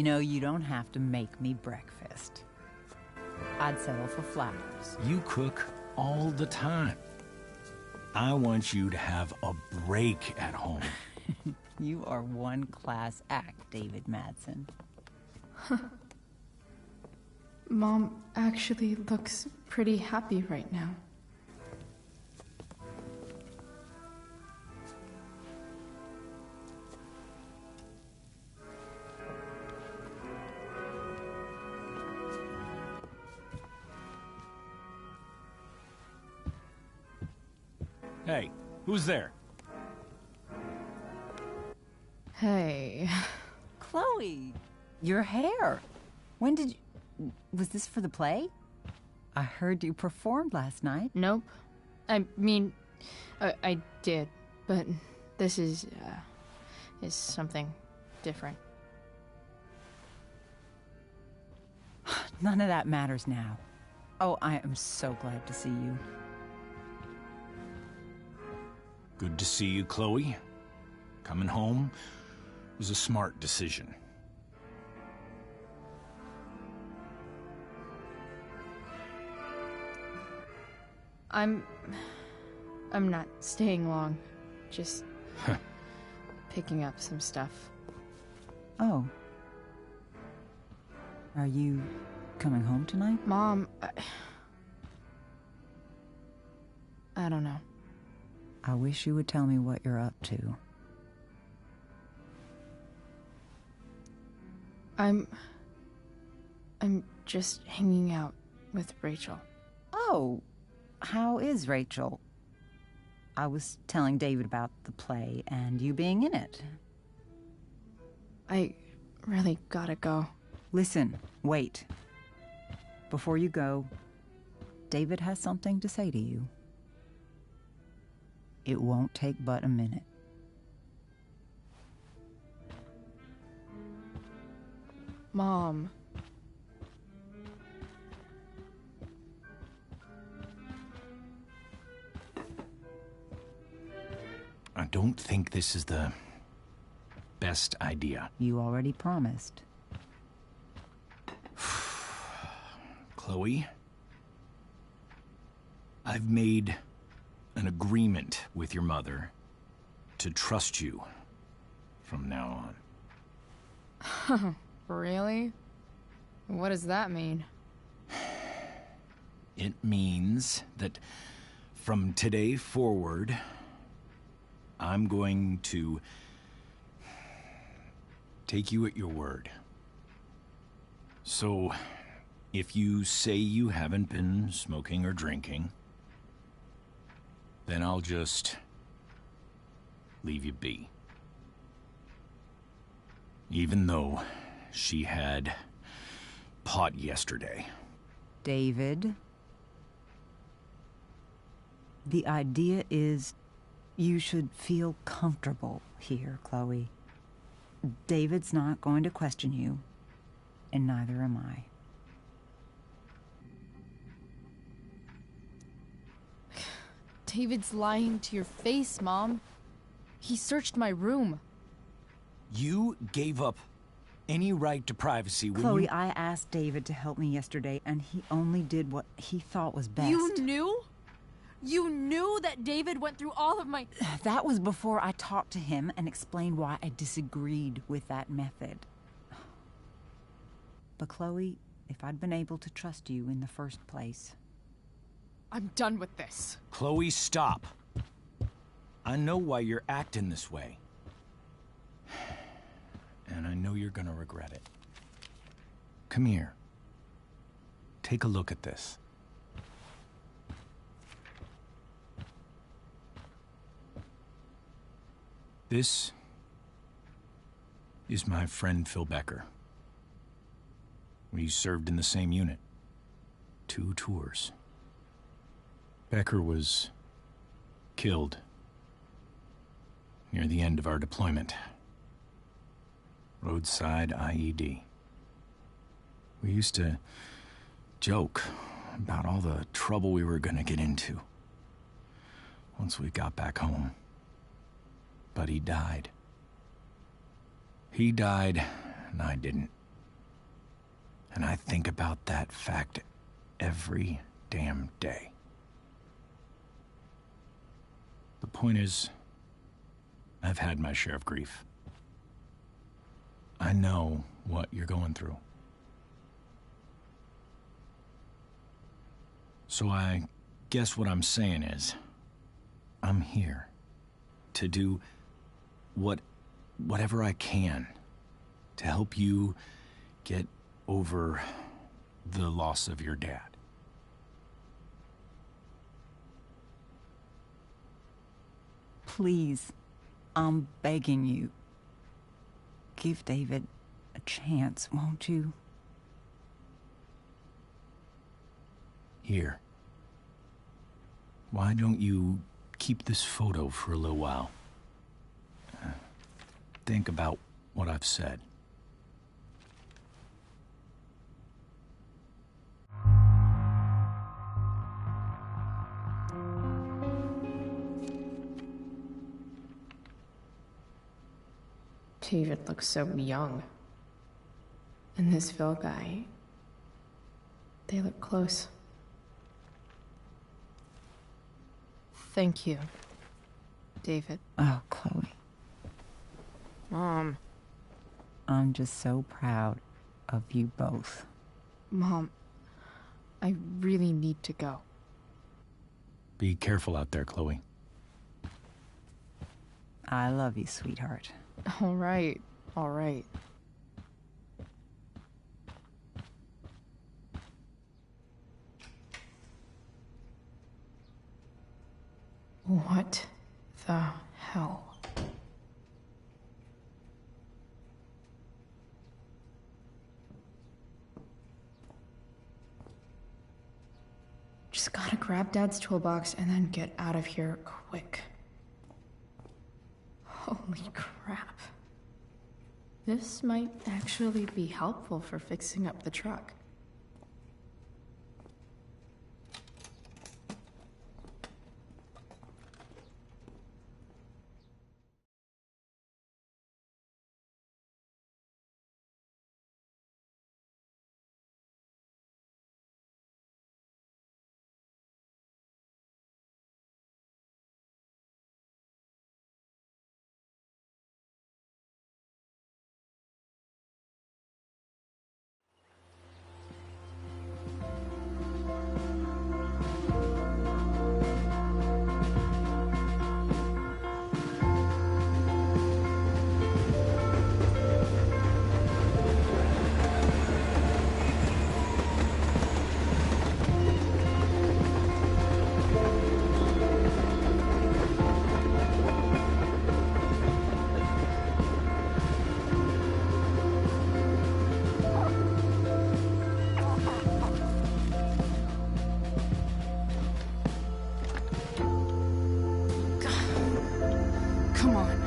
know, you don't have to make me breakfast. I'd settle for flowers. You cook all the time. I want you to have a break at home. You are one class act, David Madsen. Mom actually looks pretty happy right now. Hey, who's there? Hey. Chloe, your hair. When did you... Was this for the play? I heard you performed last night. Nope. I mean, I did, but this is something different. None of that matters now. Oh, I am so glad to see you. Good to see you, Chloe. Coming home was a smart decision. I'm not staying long. Just picking up some stuff. Oh. Are you coming home tonight? Mom, I don't know. I wish you would tell me what you're up to. I'm just hanging out with Rachel. Oh, how is Rachel? I was telling David about the play and you being in it. I really gotta go. Listen, wait. Before you go, David has something to say to you. It won't take but a minute. Mom. I don't think this is the best idea. You already promised. Chloe, I've made an agreement with your mother to trust you from now on. Really? What does that mean? It means that from today forward, I'm going to take you at your word. So, if you say you haven't been smoking or drinking, then I'll just leave you be. Even though she had pot yesterday. David, the idea is you should feel comfortable here, Chloe. David's not going to question you, and neither am I. David's lying to your face, Mom. He searched my room. You gave up any right to privacy when Chloe, you... I asked David to help me yesterday, and he only did what he thought was best. You knew? You knew that David went through all of my... That was before I talked to him and explained why I disagreed with that method. But Chloe, if I'd been able to trust you in the first place... I'm done with this. Chloe, stop. I know why you're acting this way. And I know you're gonna regret it. Come here. Take a look at this. This is my friend Phil Becker. We served in the same unit. 2 tours. Becker was killed near the end of our deployment. Roadside IED. We used to joke about all the trouble we were gonna get into once we got back home. But he died. He died, and I didn't. And I think about that fact every damn day. The point is, I've had my share of grief. I know what you're going through. So I guess what I'm saying is, I'm here to do whatever I can to help you get over the loss of your dad. Please, I'm begging you. Give David a chance, won't you? Here. Why don't you keep this photo for a little while? Think about what I've said. David looks so young. And this Phil guy, they look close. Thank you, David. Oh, Chloe. Mom. I'm just so proud of you both. Mom, I really need to go. Be careful out there, Chloe. I love you, sweetheart. All right, all right. What the hell? Just gotta grab Dad's toolbox and then get out of here quick. Holy crap. This might actually be helpful for fixing up the truck. Come on.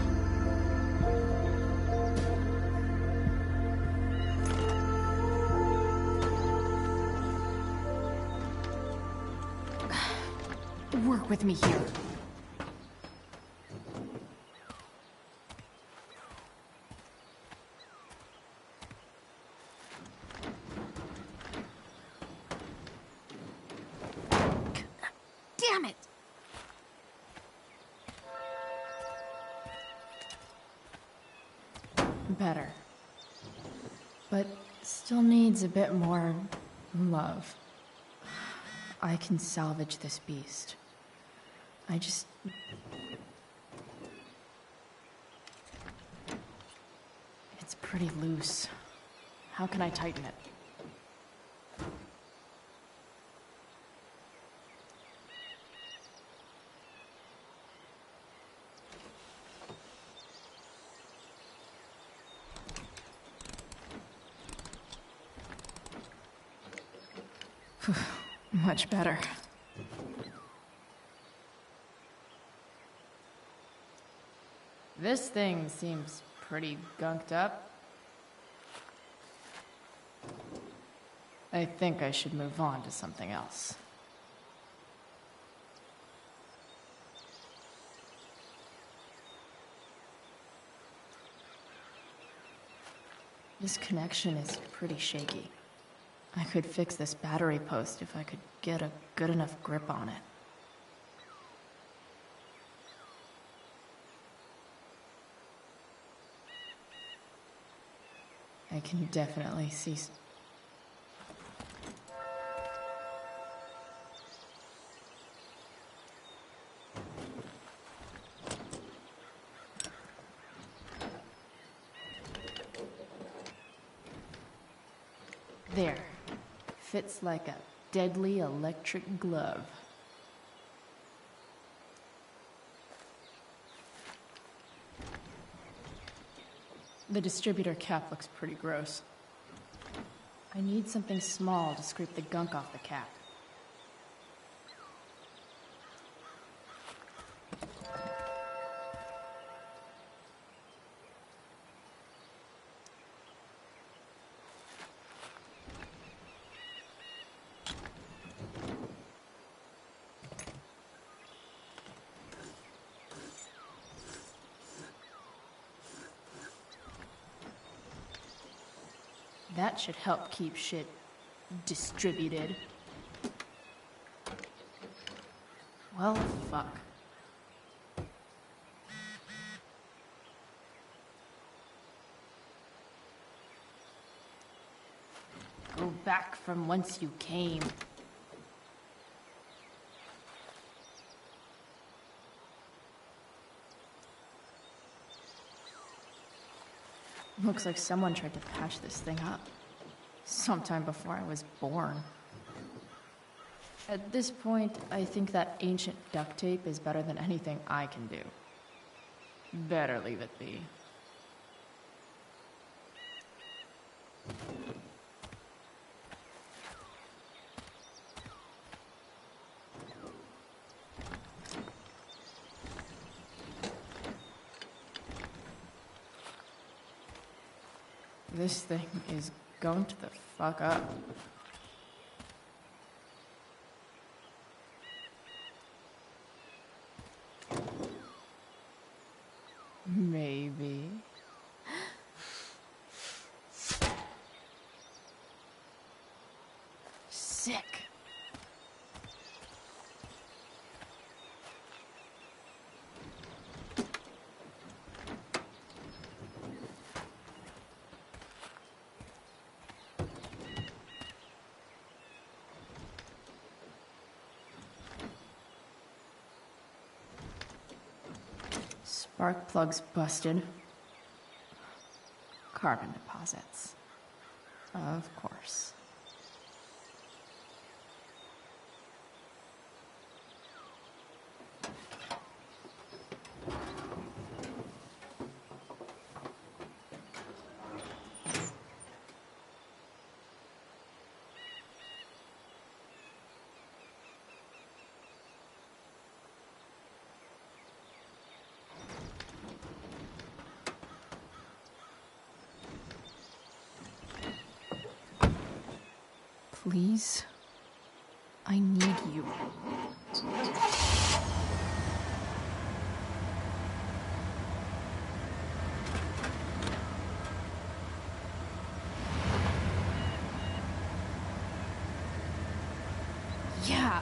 Work with me here. Damn it! Better. But still needs a bit more love. I can salvage this beast. I just... It's pretty loose. How can I tighten it? Much better. This thing seems pretty gunked up. I think I should move on to something else. This connection is pretty shaky. I could fix this battery post if I could get a good enough grip on it. I can definitely see... There. Fits like a deadly electric glove. The distributor cap looks pretty gross. I need something small to scrape the gunk off the cap. That should help keep shit distributed. Well, fuck. Go back from whence you came. Looks like someone tried to patch this thing up. Sometime before I was born. At this point, I think that ancient duct tape is better than anything I can do. Better leave it be. This thing is going to the fuck up. Maybe. Sick. Spark plugs busted. Carbon deposits. Of course. Please, I need you. Yeah.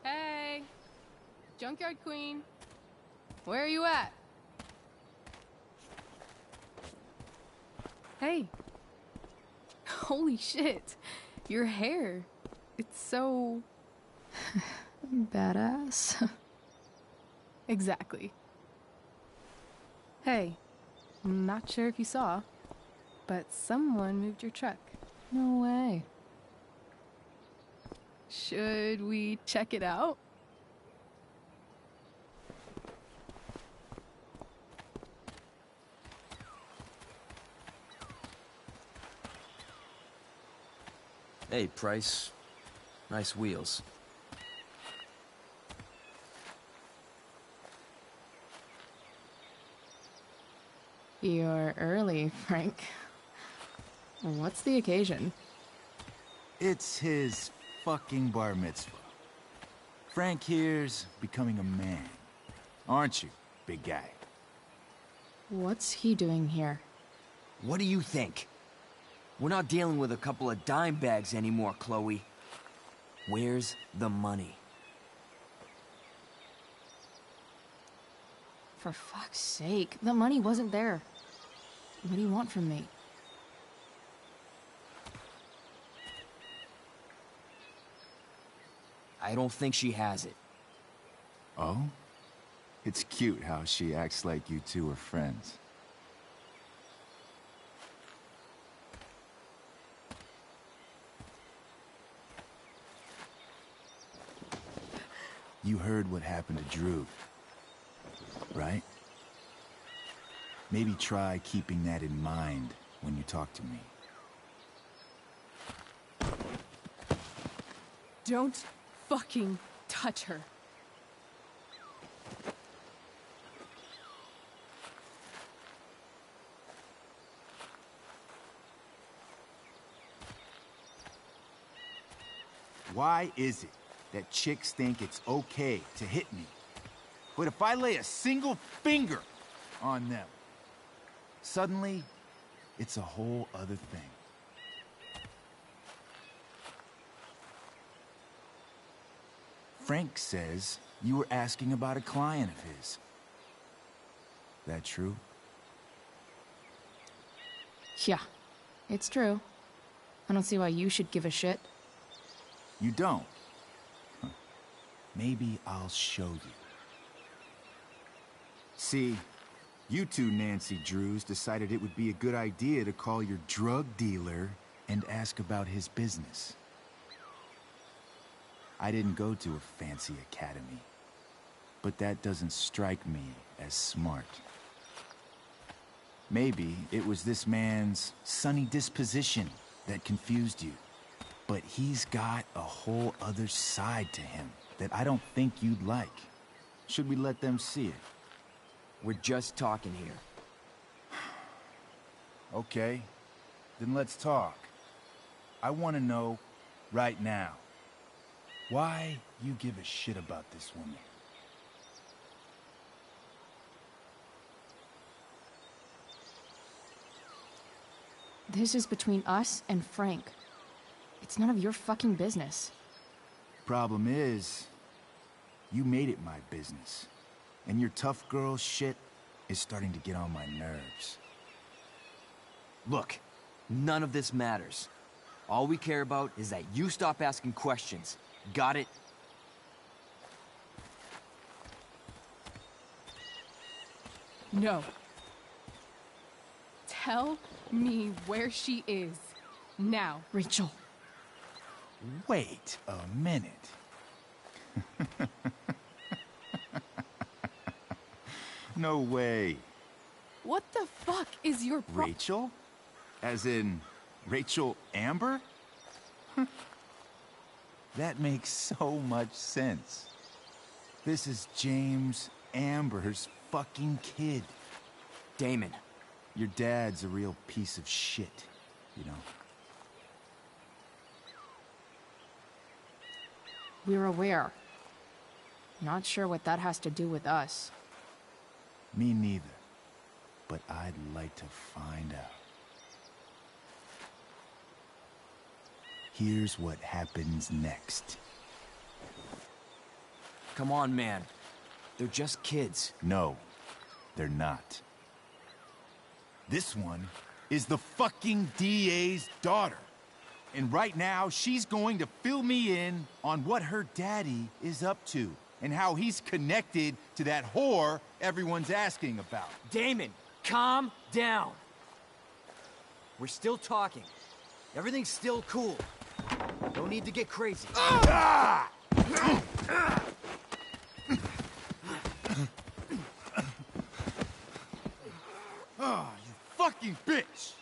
Hey, Junkyard Queen, where are you at? Hey, holy shit, your hair, it's so Badass. Exactly. Hey, not sure if you saw, but someone moved your truck. No way. Should we check it out? Hey, Price. Nice wheels. You're early, Frank. What's the occasion? It's his fucking bar mitzvah. Frank here's becoming a man. Aren't you, big guy? What's he doing here? What do you think? We're not dealing with a couple of dime bags anymore, Chloe. Where's the money? For fuck's sake, the money wasn't there. What do you want from me? I don't think she has it. Oh? It's cute how she acts like you two are friends. You heard what happened to Drew, right? Maybe try keeping that in mind when you talk to me. Don't fucking touch her. Why is it that chicks think it's okay to hit me? But if I lay a single finger on them, suddenly, it's a whole other thing. Frank says you were asking about a client of his. That true? Yeah, it's true. I don't see why you should give a shit. You don't? Huh. Maybe I'll show you. See, you two Nancy Drews decided it would be a good idea to call your drug dealer and ask about his business. I didn't go to a fancy academy, but that doesn't strike me as smart. Maybe it was this man's sunny disposition that confused you. But he's got a whole other side to him that I don't think you'd like. Should we let them see it? We're just talking here. Okay, then let's talk. I want to know, right now, why you give a shit about this woman. This is between us and Frank. It's none of your fucking business. Problem is, you made it my business. And your tough girl shit is starting to get on my nerves. Look, none of this matters. All we care about is that you stop asking questions. Got it? No. Tell me where she is. Now. Rachel. Wait a minute. No way. What the fuck is your Rachel? As in, Rachel Amber? That makes so much sense. This is James Amber's fucking kid. Damon. Your dad's a real piece of shit, you know? We're aware. Not sure what that has to do with us. Me neither. But I'd like to find out. Here's what happens next. Come on, man. They're just kids. No, they're not. This one is the fucking DA's daughter. And right now, she's going to fill me in on what her daddy is up to and how he's connected to that whore everyone's asking about. Damon, calm down. We're still talking. Everything's still cool. No need to get crazy. Ah! Oh, you fucking bitch!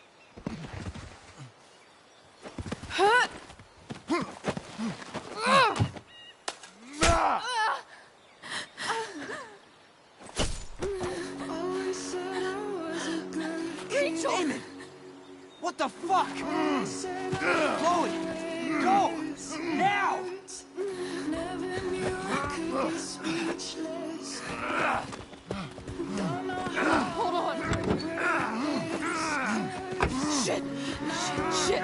Rachel! Damon! What the fuck? Chloe! Go! Now! Hold on. Shit! Shit!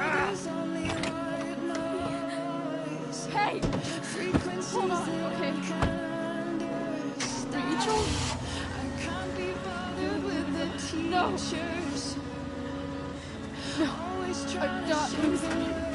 Hey! Hold on, okay. Rachel? No. No. I'm not losing you.